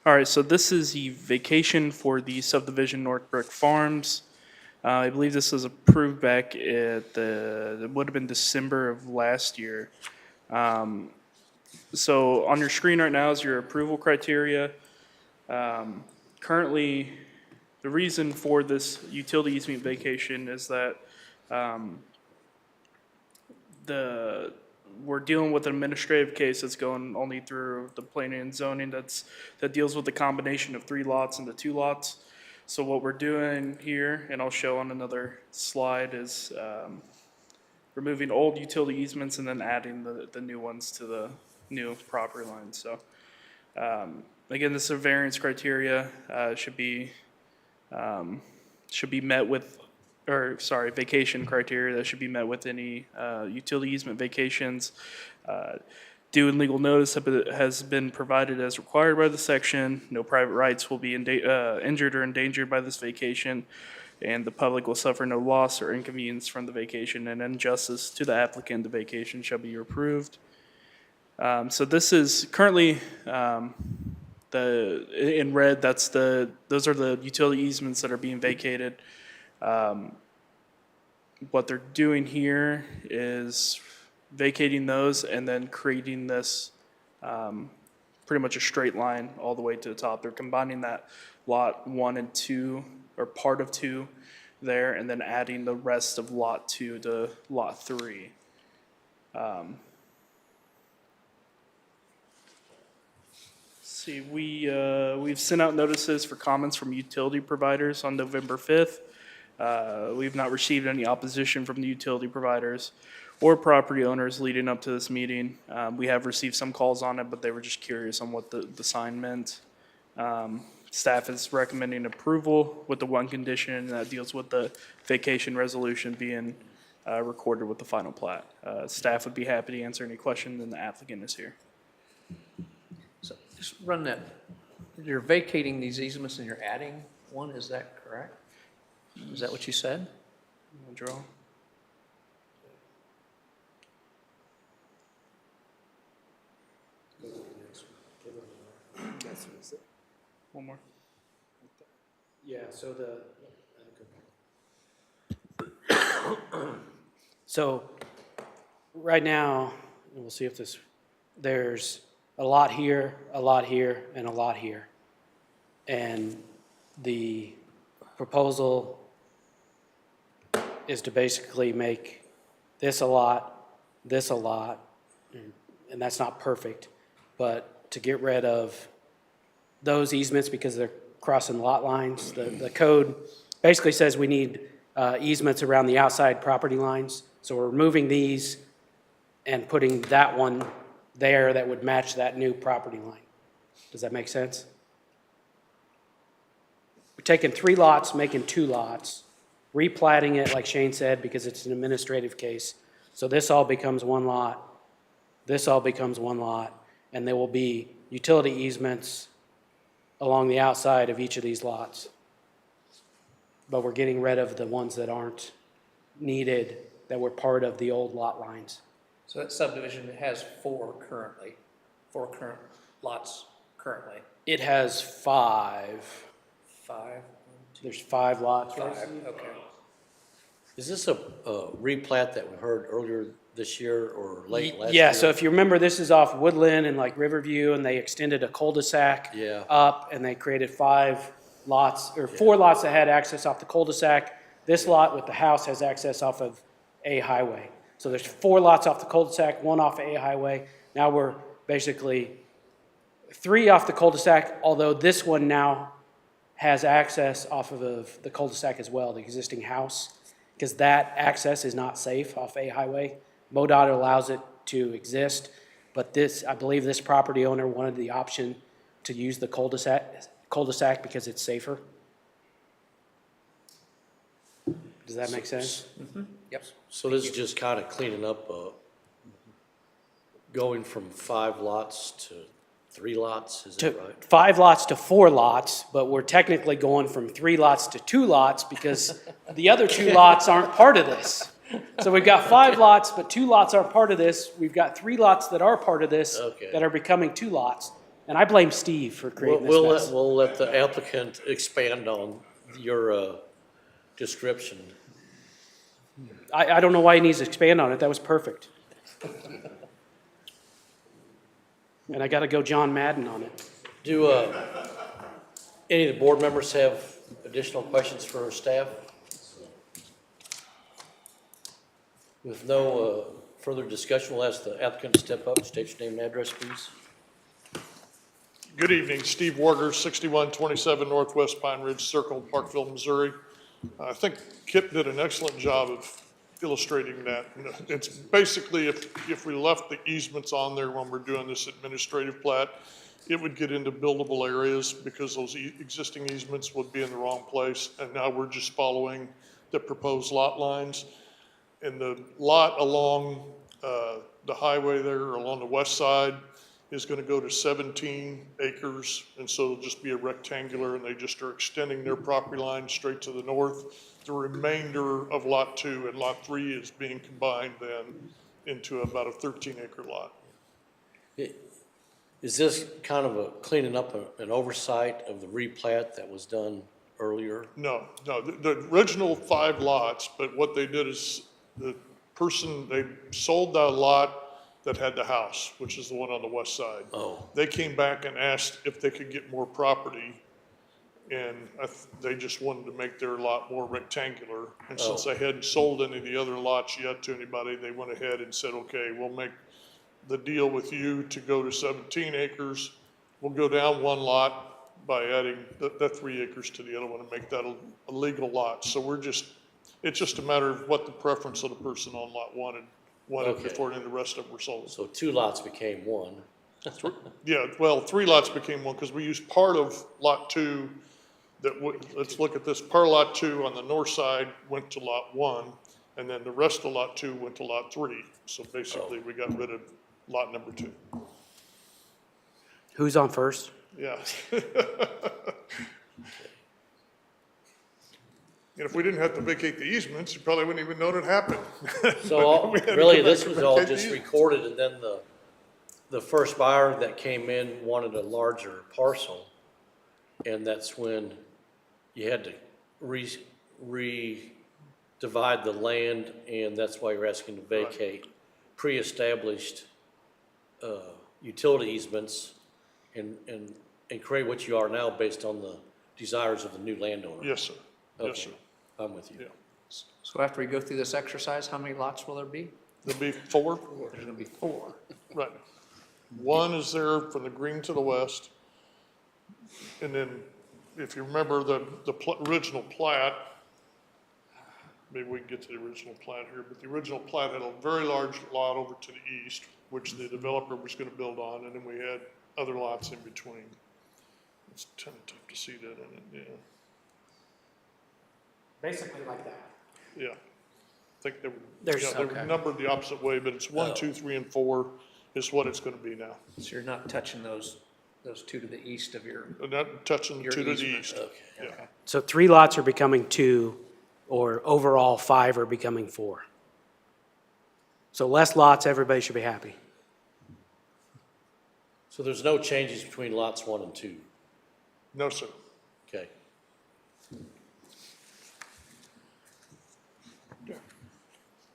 All right, so this is the vacation for the subdivision Northbrook Farms. I believe this was approved back at it would have been December of last year. So on your screen right now is your approval criteria. Currently, the reason for this utility easement vacation is that we're dealing with an administrative case that's going only through the planning and zoning that deals with the combination of 3 lots into 2 lots. So what we're doing here, and I'll show on another slide, is removing old utility easements and then adding the new ones to the new property lines. So again, this is a variance criteria, should be met with, vacation criteria that should be met with any utility easement vacations. Due and legal notice has been provided as required by the section. No private rights will be injured or endangered by this vacation, and the public will suffer no loss or inconvenience from the vacation, and injustice to the applicant, the vacation shall be approved. So this is currently in red, those are the utility easements that are being vacated. What they're doing here is vacating those and then creating this pretty much a straight line all the way to the top. They're combining that lot 1 and 2, or part of 2 there, and then adding the rest of lot 2 to lot 3. See, we've sent out notices for comments from utility providers on November 5th. We've not received any opposition from the utility providers or property owners leading up to this meeting. We have received some calls on it, but they were just curious on what the sign meant. Staff is recommending approval with the one condition, and that deals with the vacation resolution being recorded with the final plat. Staff would be happy to answer any questions, and the applicant is here. So just run that, you're vacating these easements and you're adding one, is that correct? Is that what you said? Wanna draw? One more. Yeah, so right now, and we'll see if there's a lot here, a lot here, and a lot here. And the proposal is to basically make this a lot, and that's not perfect, but to get rid of those easements because they're crossing lot lines. The code basically says we need easements around the outside property lines. So we're removing these and putting that one there that would match that new property line. Does that make sense? We're taking 3 lots, making 2 lots, replatting it, like Shane said, because it's an administrative case. So this all becomes 1 lot. This all becomes 1 lot, and there will be utility easements along the outside of each of these lots. But we're getting rid of the ones that aren't needed, that were part of the old lot lines. So that subdivision has 4 current lots currently. It has 5. 5? There's 5 lots. 5, okay. Is this a replat that we heard earlier this year or late last year? Yeah, so if you remember, this is off Woodland and like Riverview, and they extended a cul-de-sac Yeah. up, and they created 5 lots, or 4 lots that had access off the cul-de-sac. This lot with the house has access off of A Highway. So there's 4 lots off the cul-de-sac, 1 off A Highway. Now we're basically 3 off the cul-de-sac, although this one now has access off of the cul-de-sac as well, the existing house, because that access is not safe off A Highway. MoDOT allows it to exist, but this, I believe this property owner wanted the option to use the cul-de-sac because it's safer. Does that make sense? Yep. So this is just kind of cleaning up, going from 5 lots to 3 lots, is that right? 5 lots to 4 lots, but we're technically going from 3 lots to 2 lots because the other 2 lots aren't part of this. So we've got 5 lots, but 2 lots aren't part of this. We've got 3 lots that are part of this Okay. that are becoming 2 lots. And I blame Steve for creating this mess. We'll let the applicant expand on your description. I don't know why he needs to expand on it. That was perfect. And I got to go John Madden on it. Do any of the board members have additional questions for our staff? With no further discussion, we'll ask the applicant to step up and state your name and address, please. Good evening, Steve Warger, 6127 Northwest Pine Ridge Circle, Parkville, Missouri. I think Kip did an excellent job of illustrating that. It's basically, if we left the easements on there when we're doing this administrative plat, it would get into buildable areas because those existing easements would be in the wrong place. And now we're just following the proposed lot lines. And the lot along the highway there, along the west side, is gonna go to 17 acres, and so it'll just be a rectangular, and they just are extending their property line straight to the north. The remainder of Lot 2 and Lot 3 is being combined then into about a 13-acre lot. Is this kind of a cleaning up an oversight of the replat that was done earlier? No, the original 5 lots, but what they did is the person, they sold the lot that had the house, which is the one on the west side. Oh. They came back and asked if they could get more property, and they just wanted to make their lot more rectangular. And since they hadn't sold any of the other lots yet to anybody, they went ahead and said, okay, we'll make the deal with you to go to 17 acres. We'll go down 1 lot by adding that 3 acres to the other one and make that a legal lot. So it's just a matter of what the preference of the person on lot wanted Okay. before any of the rest of them were sold. So 2 lots became 1. Yeah, well, 3 lots became 1 because we used part of lot 2 let's look at this. Part of lot 2 on the north side went to lot 1, and then the rest of lot 2 went to lot 3. So basically, we got rid of lot number 2. Who's on first? Yeah. And if we didn't have to vacate the easements, you probably wouldn't even know it happened. So We had to really, go back this and was all vacate the just easement. recorded, and then the first buyer that came in wanted a larger parcel, and that's when you had to divide the land, and that's why you're asking to vacate pre-established utility easements and create what you are now based on the desires of the new landowner. Yes, sir. Yes, Okay. sir. I'm with you. Yeah. So after we go through this exercise, how many lots will there be? There'll be 4, There's gonna be 4. right. One is there from the green to the west. And then, if you remember the original plat, maybe we can get to the original plat here, but the original plat had a very large lot over to the east, which the developer was gonna build on, and then we had other lots in between. It's kind of tough to see that in it, yeah. Basically like that. Yeah. I think they were, There's- yeah, they were okay. numbered the opposite way, but it's 1, 2, 3, and 4 is what it's gonna be now. So you're not touching those two to the east of your, Not touching Your to the easement, east. Yeah. So 3 lots are becoming 2, or overall 5 are becoming 4. So less lots, everybody should be happy. So there's no changes between lots 1 and 2? No, sir. Okay.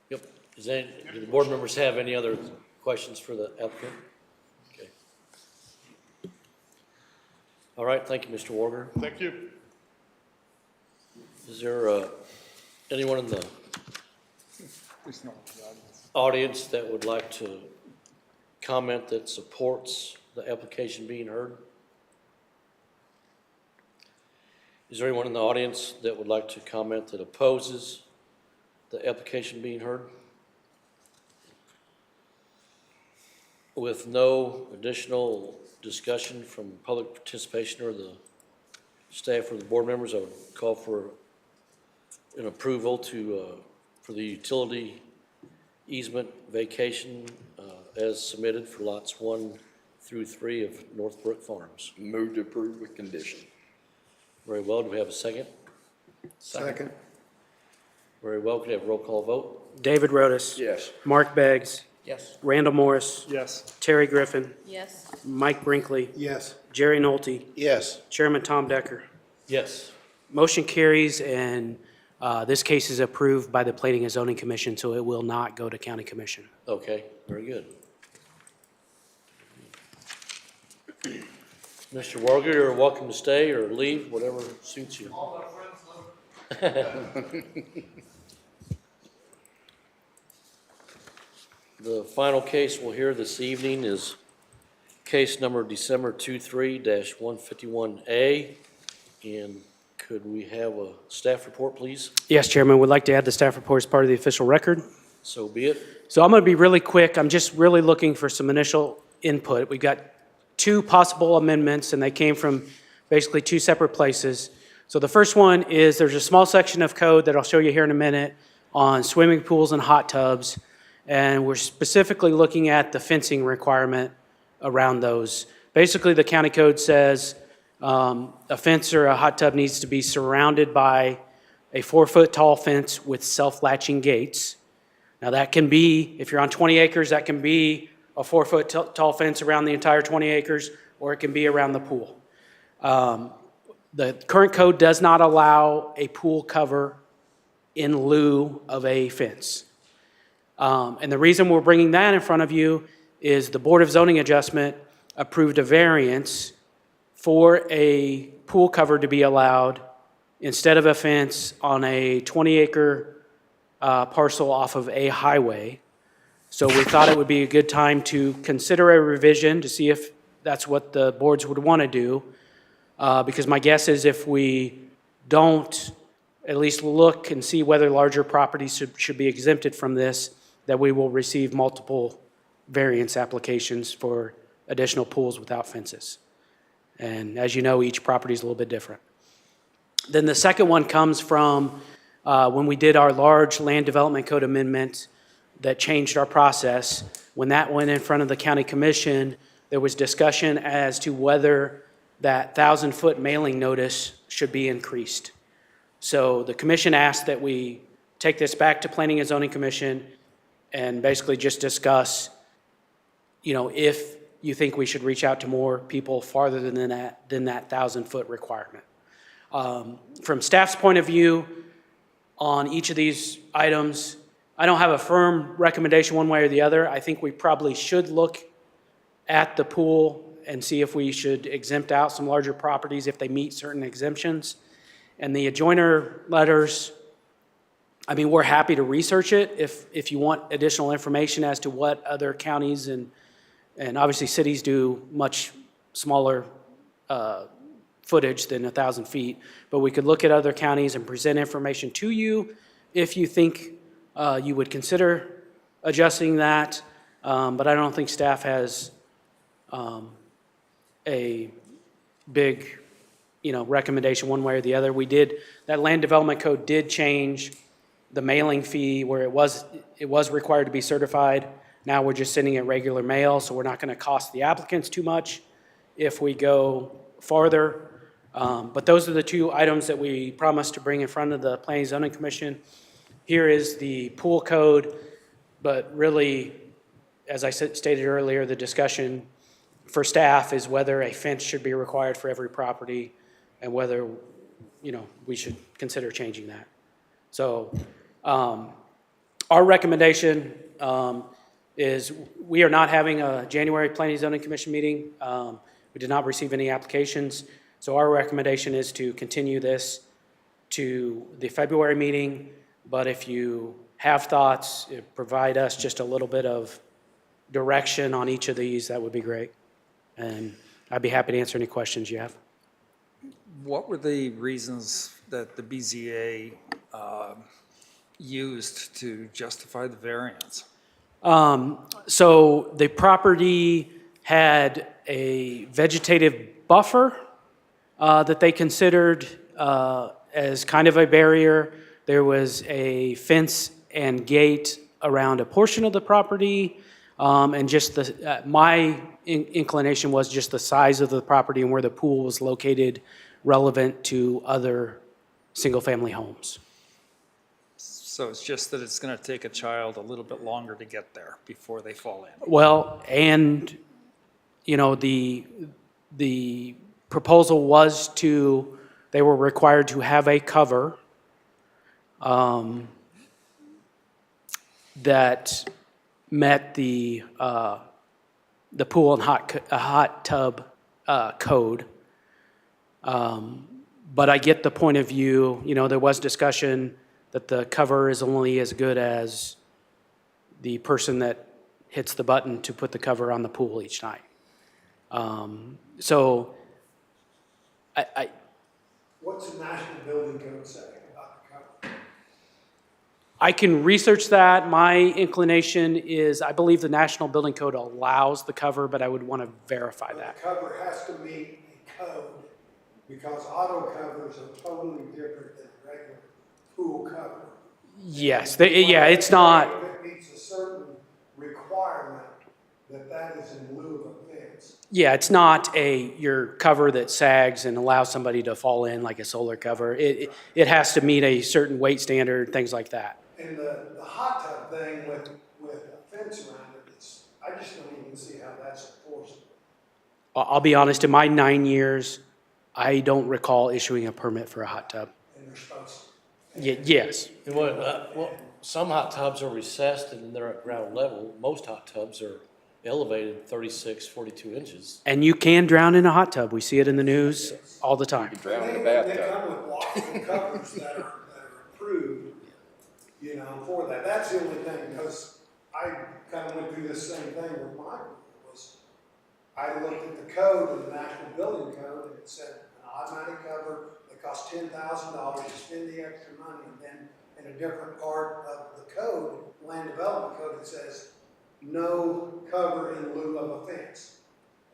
Yep. Do the board members have any other questions for the applicant? Okay. All right, thank you, Mr. Warger. Thank you. Is there anyone in the audience that would like to comment that supports the application being heard? Is there anyone in the audience that would like to comment that opposes the application being heard? With no additional discussion from public participation or the staff or the board members, I would call for an approval for the utility easement vacation as submitted for lots 1 through 3 of Northbrook Farms. Move to approve with condition. Very well, do we have a second? Second. Very well, could I have a roll call vote? David Rotis. Yes. Mark Beggs. yes? Randall Morris. Yes. Terry Griffin. Yes. Mike Brinkley. Yes. Jerry Nolte. Yes. Chairman Tom Decker. Yes. Motion carries, and this case is approved by the Planning and Zoning Commission, so it will not go to County Commission. Okay, very good. Mr. Warger, you're welcome to stay or leave, whatever suits you. The final case we'll hear this evening is case number December 23-151A. And could we have a staff report, please? Yes, Chairman, would like to add the staff report as part of the official record. So be it. So I'm going to be really quick. I'm just really looking for some initial input. We've got 2 possible amendments, and they came from basically 2 separate places. So the first one is there's a small section of code that I'll show you here in a minute on swimming pools and hot tubs. And we're specifically looking at the fencing requirement around those. Basically, the county code says a fence or a hot tub needs to be surrounded by a 4-foot tall fence with self-latching gates. Now that can be, if you're on 20 acres, that can be a 4-foot tall fence around the entire 20 acres, or it can be around the pool. The current code does not allow a pool cover in lieu of a fence. And the reason we're bringing that in front of you is the Board of Zoning Adjustment approved a variance for a pool cover to be allowed instead of a fence on a 20-acre parcel off of a highway. So we thought it would be a good time to consider a revision to see if that's what the boards would want to do. Because my guess is if we don't at least look and see whether larger properties should be exempted from this, that we will receive multiple variance applications for additional pools without fences. And as you know, each property is a little bit different. Then the second one comes from when we did our large land development code amendment that changed our process. When that went in front of the county commission, there was discussion as to whether that 1,000-foot mailing notice should be increased. So the commission asked that we take this back to Planning and Zoning Commission and basically just discuss, if you think we should reach out to more people farther than that 1,000-foot requirement. From staff's point of view, on each of these items, I don't have a firm recommendation one way or the other. I think we probably should look at the pool and see if we should exempt out some larger properties if they meet certain exemptions. And the adjoiner letters, we're happy to research it if you want additional information as to what other counties and and obviously cities do much smaller footage than 1,000 feet, but we could look at other counties and present information to you if you think you would consider adjusting that. But I don't think staff has a big, recommendation one way or the other. That land development code did change the mailing fee where it was required to be certified. Now we're just sending it regular mail, so we're not going to cost the applicants too much if we go farther. But those are the two items that we promised to bring in front of the Planning and Zoning Commission. Here is the pool code, but really, as I stated earlier, the discussion for staff is whether a fence should be required for every property and whether, we should consider changing that. So our recommendation is we are not having a January Planning and Zoning Commission meeting. We did not receive any applications. So our recommendation is to continue this to the February meeting. But if you have thoughts, provide us just a little bit of direction on each of these, that would be great. And I'd be happy to answer any questions you have. What were the reasons that the BZA used to justify the variance? So the property had a vegetative buffer that they considered as kind of a barrier. There was a fence and gate around a portion of the property, and just my inclination was just the size of the property and where the pool was located relevant to other single-family homes. So it's just that it's going to take a child a little bit longer to get there before they fall in. Well, and, the proposal was they were required to have a cover that met the pool and hot tub code. But I get the point of view, there was discussion that the cover is only as good as the person that hits the button to put the cover on the pool each night. So What's the National Building Code say about the cover? I can research that. My inclination is, I believe the National Building Code allows the cover, but I would want to verify that. The cover has to meet a code because auto covers are totally different than regular pool cover. Yes, it's not, If it meets a certain requirement, that is in lieu of a fence. yeah, it's not your cover that sags and allows somebody to fall in like a solar cover. It has to meet a certain weight standard, things like that. And the hot tub thing with a fence around it, I just don't even see how that's enforceable. I'll be honest, in my 9 years, I don't recall issuing a permit for a hot tub. And they're supposed to. Yes. Some hot tubs are recessed and they're at ground level. Most hot tubs are elevated 36, 42 inches. And you can drown in a hot tub. We see it in the news all the time. Drown in the They bathtub. come with blocks and covers that are approved, for that. That's the only thing, because I kind of went through this same thing with mine. I looked at the code of the National Building Code, and it said an automatic cover that costs $10,000, you spend the extra money, and then in a different part of the code, land development code, it says no cover in lieu of a fence.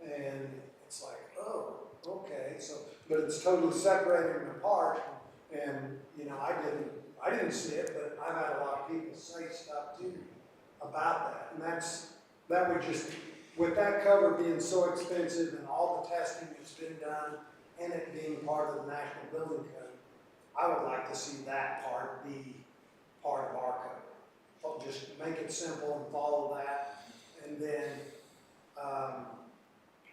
And it's like, oh, okay, so, but it's totally separated and apart, and, I didn't see it, but I've had a lot of people say stuff to me about that, and that would just, with that cover being so expensive and all the testing that's been done, and it being part of the National Building Code, I would like to see that part be part of our code. So just make it simple and follow that, and then,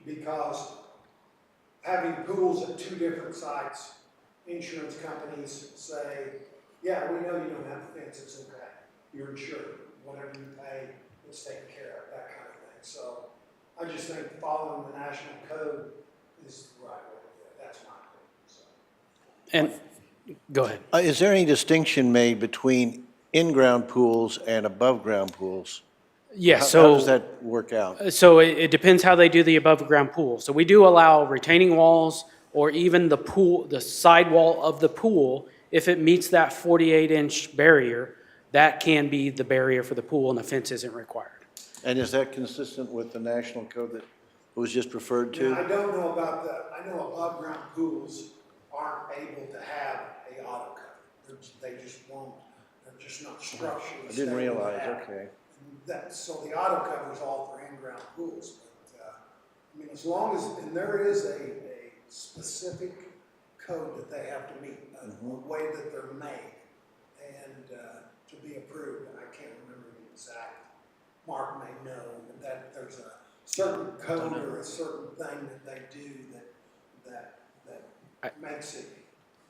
because having pools at two different sites, insurance companies say, yeah, we know you don't have a fence, it's okay, you're insured, whatever you pay, it's taken care of, that kind of thing. So I just think following the national code is the right way to do it, that's my opinion, so. And, go ahead. Is there any distinction made between in-ground pools and above-ground pools? Yeah, How so. does that work out? So it depends how they do the above-ground pool. So we do allow retaining walls or even the pool, the sidewall of the pool, if it meets that 48-inch barrier, that can be the barrier for the pool and the fence isn't required. And is that consistent with the national code that was just referred to? Now, I don't know about that. I know above-ground pools aren't able to have a auto cover. They just won't, they're just not structurally I didn't stable to realize, have. okay. So the auto cover is all for in-ground pools, but, I mean, as long as, and there is a specific code that they have to meet, a way that they're made, and, to be approved, and I can't remember the exact, Mark may know, that there's a certain code or a certain thing that they do that makes it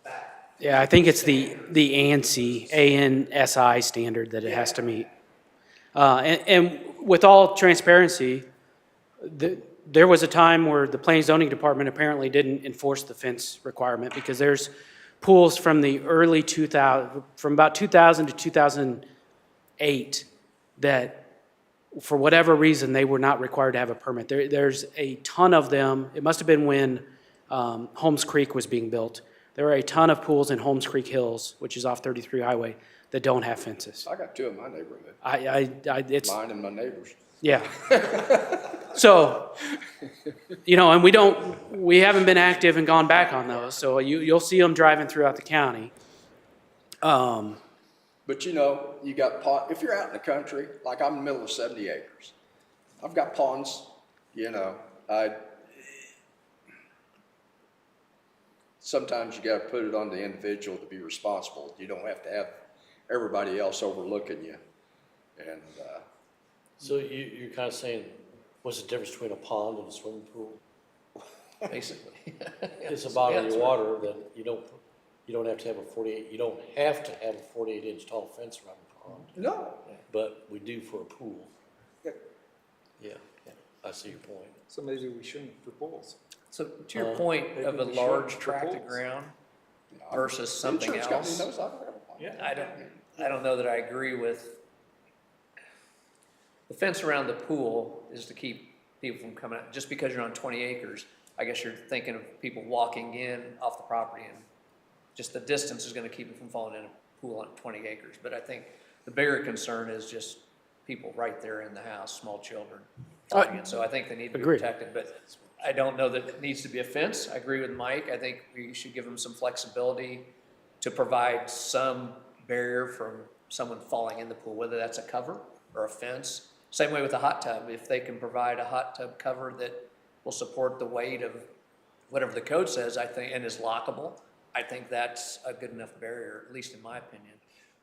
that. Yeah, I think it's the ANSI, ANSI standard that it has to meet. And with all transparency, there was a time where the Planning and Zoning Department apparently didn't enforce the fence requirement because there's pools from the early 2000, from about 2000 to 2008 that for whatever reason, they were not required to have a permit. There's a ton of them. It must have been when Holmes Creek was being built. There are a ton of pools in Holmes Creek Hills, which is off 33 Highway, that don't have fences. I got two in my neighborhood, It's, mine and my neighbors. yeah. So, and we haven't been active and gone back on those, so you'll see them driving throughout the county. But you got if you're out in the country, like I'm in the middle of 70 acres, I've got ponds, sometimes you gotta put it on the individual to be responsible. You don't have to have everybody else overlooking you. And, So you're kind of saying, what's the difference between a pond and a swimming pool? Basically. It's a body of water, then you don't have to have you don't have to have a 48-inch tall fence around the pond, no, but we do for a pool. Yeah. Yeah, I see your point. So maybe we shouldn't for pools. So to your point of a maybe we large should tract of propose. ground versus something insurance company else, knows I don't have a pond. I don't know that I agree with. The fence around the pool is to keep people from coming out. Just because you're on 20 acres, I guess you're thinking of people walking in off the property, and just the distance is gonna keep them from falling in a pool on 20 acres. But I think the bigger concern is just people right there in the house, small children. And so I think they need to be Agreed. protected, but I don't know that it needs to be a fence. I agree with Mike. I think we should give them some flexibility to provide some barrier from someone falling in the pool, whether that's a cover or a fence. Same way with a hot tub. If they can provide a hot tub cover that will support the weight of whatever the code says, I think, and is lockable, I think that's a good enough barrier, at least in my opinion.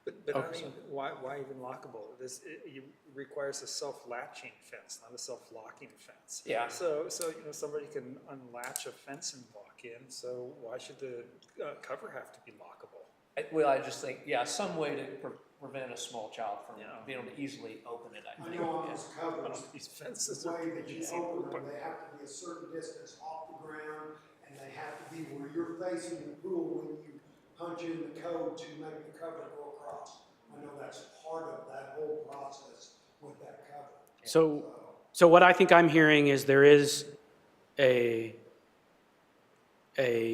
But I mean, why even lockable? It requires a self-latching fence, not a self-locking fence. Yeah. So somebody can unlatch a fence and walk in, so why should the cover have to be lockable? I just think, some way to prevent a small child from being able to easily open it, I I think. know on those covers, These fences the are way that you pretty open them, simple. they have to be a certain distance off the ground, and they have to be where you're facing the pool when you punch in the code to make the cover go across. I know that's part of that whole process with that cover. So what I think I'm hearing is there is a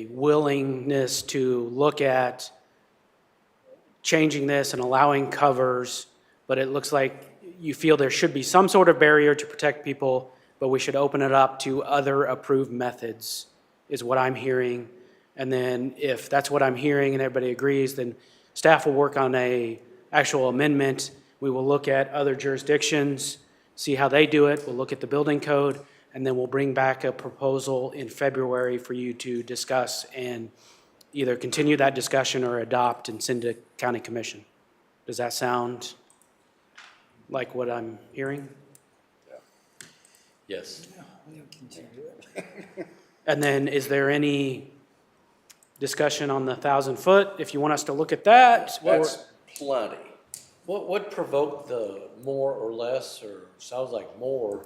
willingness to look at changing this and allowing covers, but it looks like you feel there should be some sort of barrier to protect people, but we should open it up to other approved methods, is what I'm hearing. And then if that's what I'm hearing and everybody agrees, then staff will work on a actual amendment. We will look at other jurisdictions, see how they do it. We'll look at the building code, and then we'll bring back a proposal in February for you to discuss and either continue that discussion or adopt and send to county commission. Does that sound like what I'm hearing? Yes. And then is there any discussion on the 1,000-foot, if you want us to look at that? That's plenty. What provoked the more or less, or sounds like more,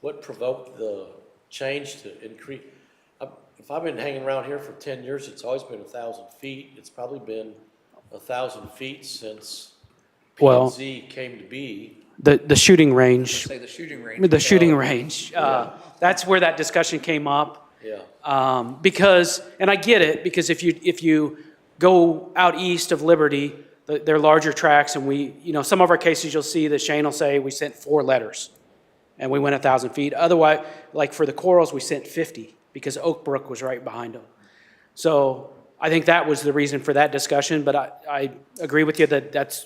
what provoked the change to increase? If I've been hanging around here for 10 years, it's always been 1,000 feet. It's probably been 1,000 feet since P Well- and Z came to be. the shooting range. Say the shooting range. The shooting range. That's where that discussion came up. Yeah. Because, and I get it, because if you go out east of Liberty, they're larger tracks, and some of our cases, you'll see that Shane will say, we sent 4 letters, and we went 1,000 feet. Otherwise, like for the corals, we sent 50, because Oak Brook was right behind them. So I think that was the reason for that discussion, but I agree with you that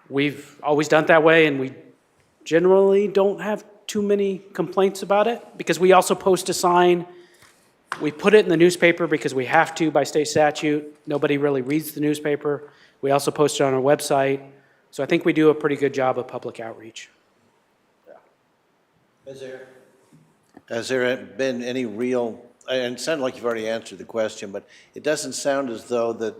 we've always done it that way, and we generally don't have too many complaints about it, because we also post a sign. We put it in the newspaper because we have to by state statute. Nobody really reads the newspaper. We also post it on our website. So I think we do a pretty good job of public outreach. Has there been any real, and it sounded like you've already answered the question, but it doesn't sound as though that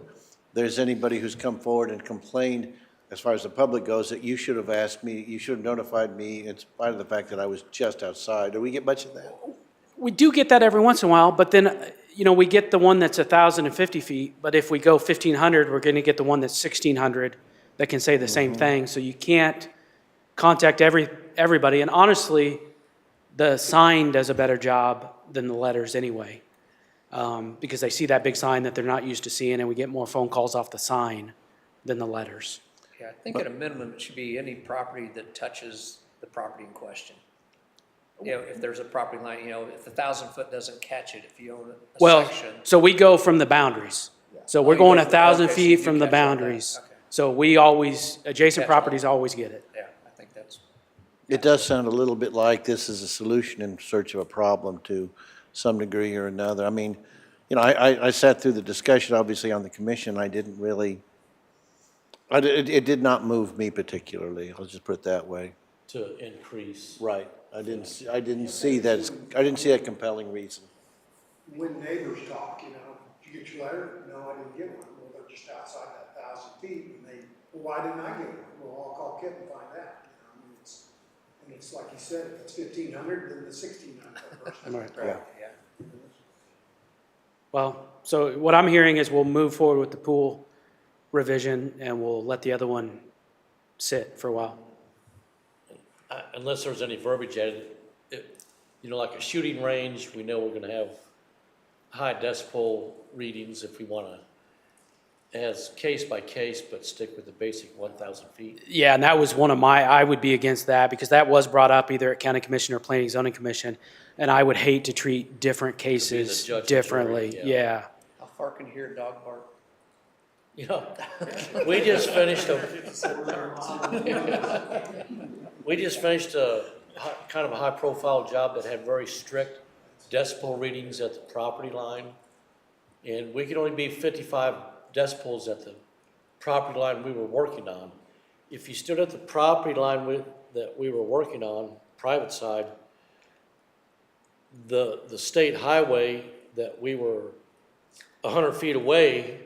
there's anybody who's come forward and complained, as far as the public goes, that you should have asked me, you should have notified me in spite of the fact that I was just outside. Do we get much of that? We do get that every once in a while, but then, we get the one that's 1,050 feet, but if we go 1,500, we're going to get the one that's 1,600 that can say the same thing. So you can't contact everybody. And honestly, the sign does a better job than the letters anyway, because they see that big sign that they're not used to seeing, and we get more phone calls off the sign than the letters. Yeah, I think at a minimum, it should be any property that touches the property in question. If there's a property line, if the 1,000-foot doesn't catch it, if you own a section. So we go from the boundaries. So we're you going go from the- 1,000 okay, so feet you from the catch all that. boundaries. Okay. So we always, adjacent Catch all properties always get it. Yeah, I think that's, It does sound a little bit like this is a solution in search of a problem to some degree or another. I mean, I sat through the discussion, obviously, on the commission. I didn't really, it did not move me particularly. I'll just put it that way. To increase. Right. I didn't see that, I didn't see a compelling reason. When neighbors talk, did you get your letter? No, I didn't get one. Well, they're just outside that 1,000 feet, and well, why didn't I get one? Well, I'll call Kip and find out. And it's like you said, if it's 1,500, then the 1,600 person. Right. yeah. Well, so what I'm hearing is we'll move forward with the pool revision, and we'll let the other one sit for a while. Unless there's any verbiage added, like a shooting range, we know we're gonna have high decibel readings if we wanna, as case by case, but stick with the basic 1,000 feet. Yeah, and that was I would be against that, because that was brought up either at county commission or planning zoning commission, and I would hate to treat different cases judge and differently, jury, yeah. How far can you hear a dog bark? We just finished a kind of a high-profile job that had very strict decibel readings at the property line. And we could only be 55 decibels at the property line we were working on. If you stood at the property line that we were working on, private side, the state highway that we were 100 feet away,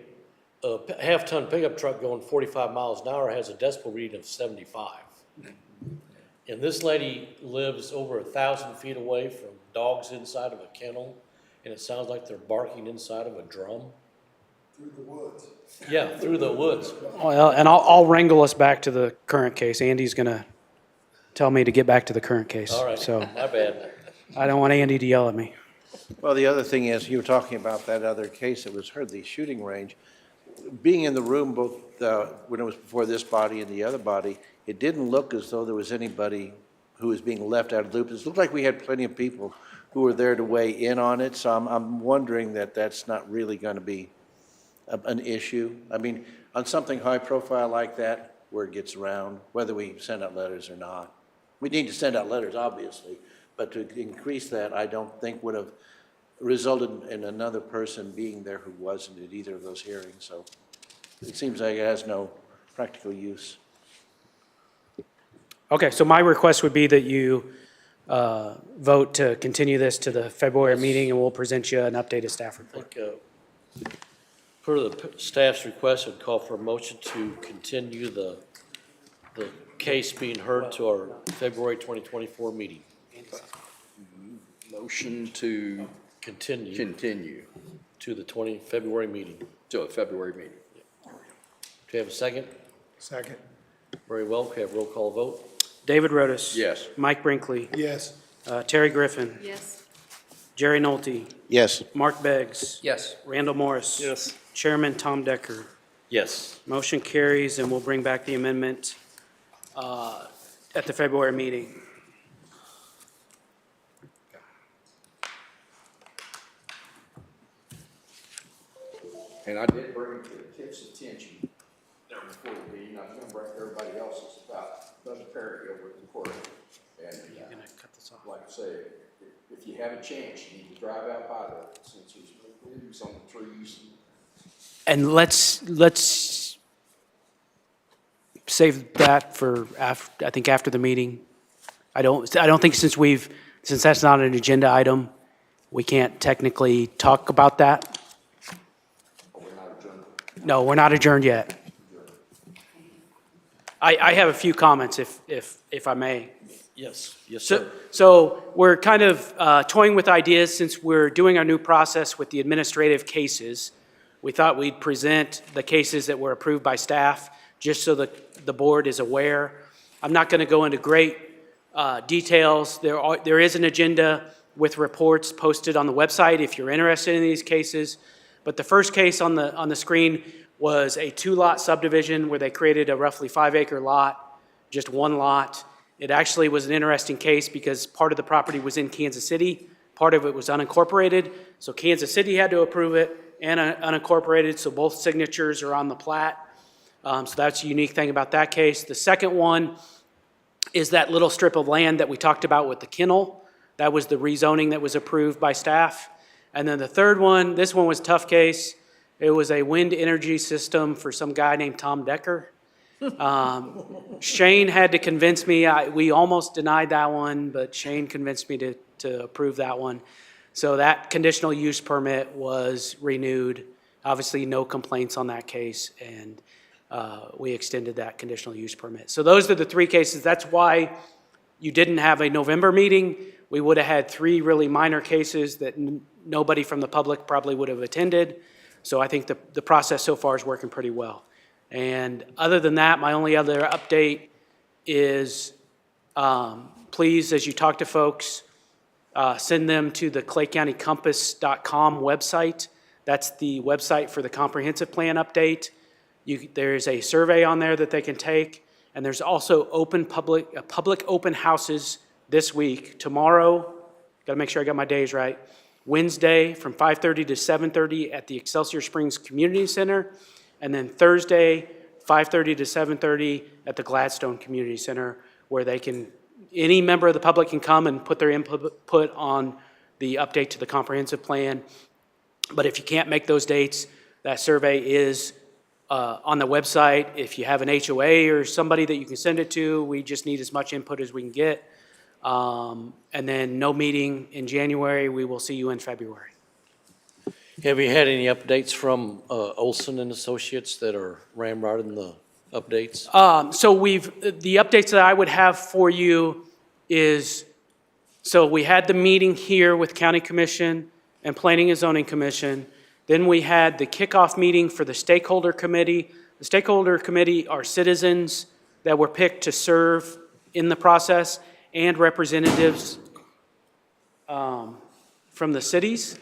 a half-ton pickup truck going 45 miles an hour has a decibel reading of 75. And this lady lives over 1,000 feet away from dogs inside of a kennel, and it sounds like they're barking inside of a drum. Through the woods. Yeah, through the woods. Well, and I'll wrangle us back to the current case. Andy's gonna tell me to get back to the current case. All right, So my bad. I don't want Andy to yell at me. Well, the other thing is, you were talking about that other case that was heard, the shooting range. Being in the room both when it was before this body and the other body, it didn't look as though there was anybody who was being left out of the loop. It looked like we had plenty of people who were there to weigh in on it, so I'm wondering that that's not really going to be an issue. I mean, on something high profile like that, word gets around, whether we send out letters or not. We need to send out letters, obviously, but to increase that, I don't think would have resulted in another person being there who wasn't at either of those hearings, so it seems like it has no practical use. Okay, so my request would be that you vote to continue this to the February meeting, and we'll present you an updated staff I report. think, per the staff's request, I'd call for a motion to continue the case being heard to our February 2024 meeting. Motion to Continue continue to the February meeting. to a February meeting. Do you have a second? Second. Very well, can we have roll call vote? David Rotis. Yes. Mike Brinkley. Yes. Terry Griffin. Yes. Jerry Nolte. Yes. Mark Beggs. Yes. Randall Morris. Yes. Chairman Tom Decker. Yes. Motion carries, and we'll bring back the amendment at the February meeting. And I did bring it to the Kip's attention there before the meeting. I was gonna bring everybody else's about Bud Perry over at the court. And, like I say, if you have a chance, you need to drive out by there, since there's leaves on the trees. And let's save that for after, I think after the meeting. I don't think since that's not an agenda item, we can't technically talk about that. No, we're not adjourned yet. I have a few comments if I may. Yes. Yes, sir. So we're kind of toying with ideas since we're doing our new process with the administrative cases. We thought we'd present the cases that were approved by staff, just so the board is aware. I'm not going to go into great details. There is an agenda with reports posted on the website if you're interested in these cases. But the first case on the screen was a 2-lot subdivision where they created a roughly 5-acre lot, just one lot. It actually was an interesting case because part of the property was in Kansas City, part of it was unincorporated. So Kansas City had to approve it and unincorporated, so both signatures are on the plat. So that's a unique thing about that case. The second one is that little strip of land that we talked about with the kennel. That was the rezoning that was approved by staff. And then the third one, this one was a tough case. It was a wind energy system for some guy named Tom Decker. Shane had to convince me, we almost denied that one, but Shane convinced me to approve that one. So that conditional use permit was renewed. Obviously, no complaints on that case, and we extended that conditional use permit. So those are the 3 cases. That's why you didn't have a November meeting. We would have had 3 really minor cases that nobody from the public probably would have attended. So I think the process so far is working pretty well. And other than that, my only other update is please, as you talk to folks, send them to the claycountycompass.com website. That's the website for the comprehensive plan update. There's a survey on there that they can take, and there's also public open houses this week. Tomorrow, got to make sure I got my days right, Wednesday from 5:30 to 7:30 at the Excelsior Springs Community Center, and then Thursday, 5:30 to 7:30 at the Gladstone Community Center, where any member of the public can come and put their input on the update to the comprehensive plan. But if you can't make those dates, that survey is on the website. If you have an HOA or somebody that you can send it to, we just need as much input as we can get. And then no meeting in January. We will see you in February. Have you had any updates from Olson and Associates that are ramrodding the updates? So the updates that I would have for you is, so we had the meeting here with County Commission and Planning and Zoning Commission. Then we had the kickoff meeting for the Stakeholder Committee. The Stakeholder Committee are citizens that were picked to serve in the process and representatives from the cities.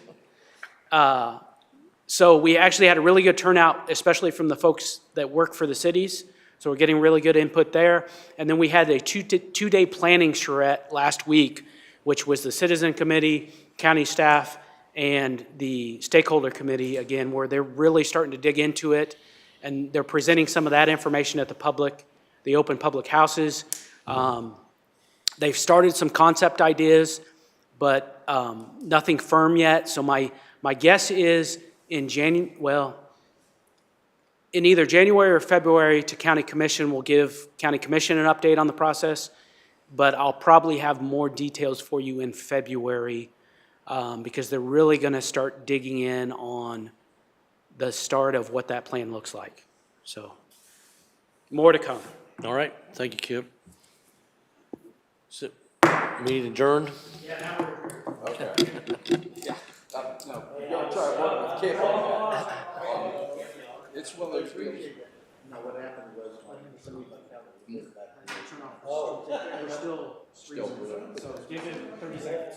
So we actually had a really good turnout, especially from the folks that work for the cities. So we're getting really good input there. And then we had a two-day planning charrette last week, which was the Citizen Committee, county staff, and the Stakeholder Committee, again, where they're really starting to dig into it. And they're presenting some of that information at the open public houses. They've started some concept ideas, but nothing firm yet. So my guess is in either January or February to County Commission, we'll give County Commission an update on the process, but I'll probably have more details for you in February because they're really going to start digging in on the start of what that plan looks like. So more to come. All right, thank you, Kip. Meeting adjourned? Okay. Yeah. No, you gotta try working with Kip on that. It's one of those deals. No, what happened was, Turn off. Oh. We're still freezing, so give it 30 seconds.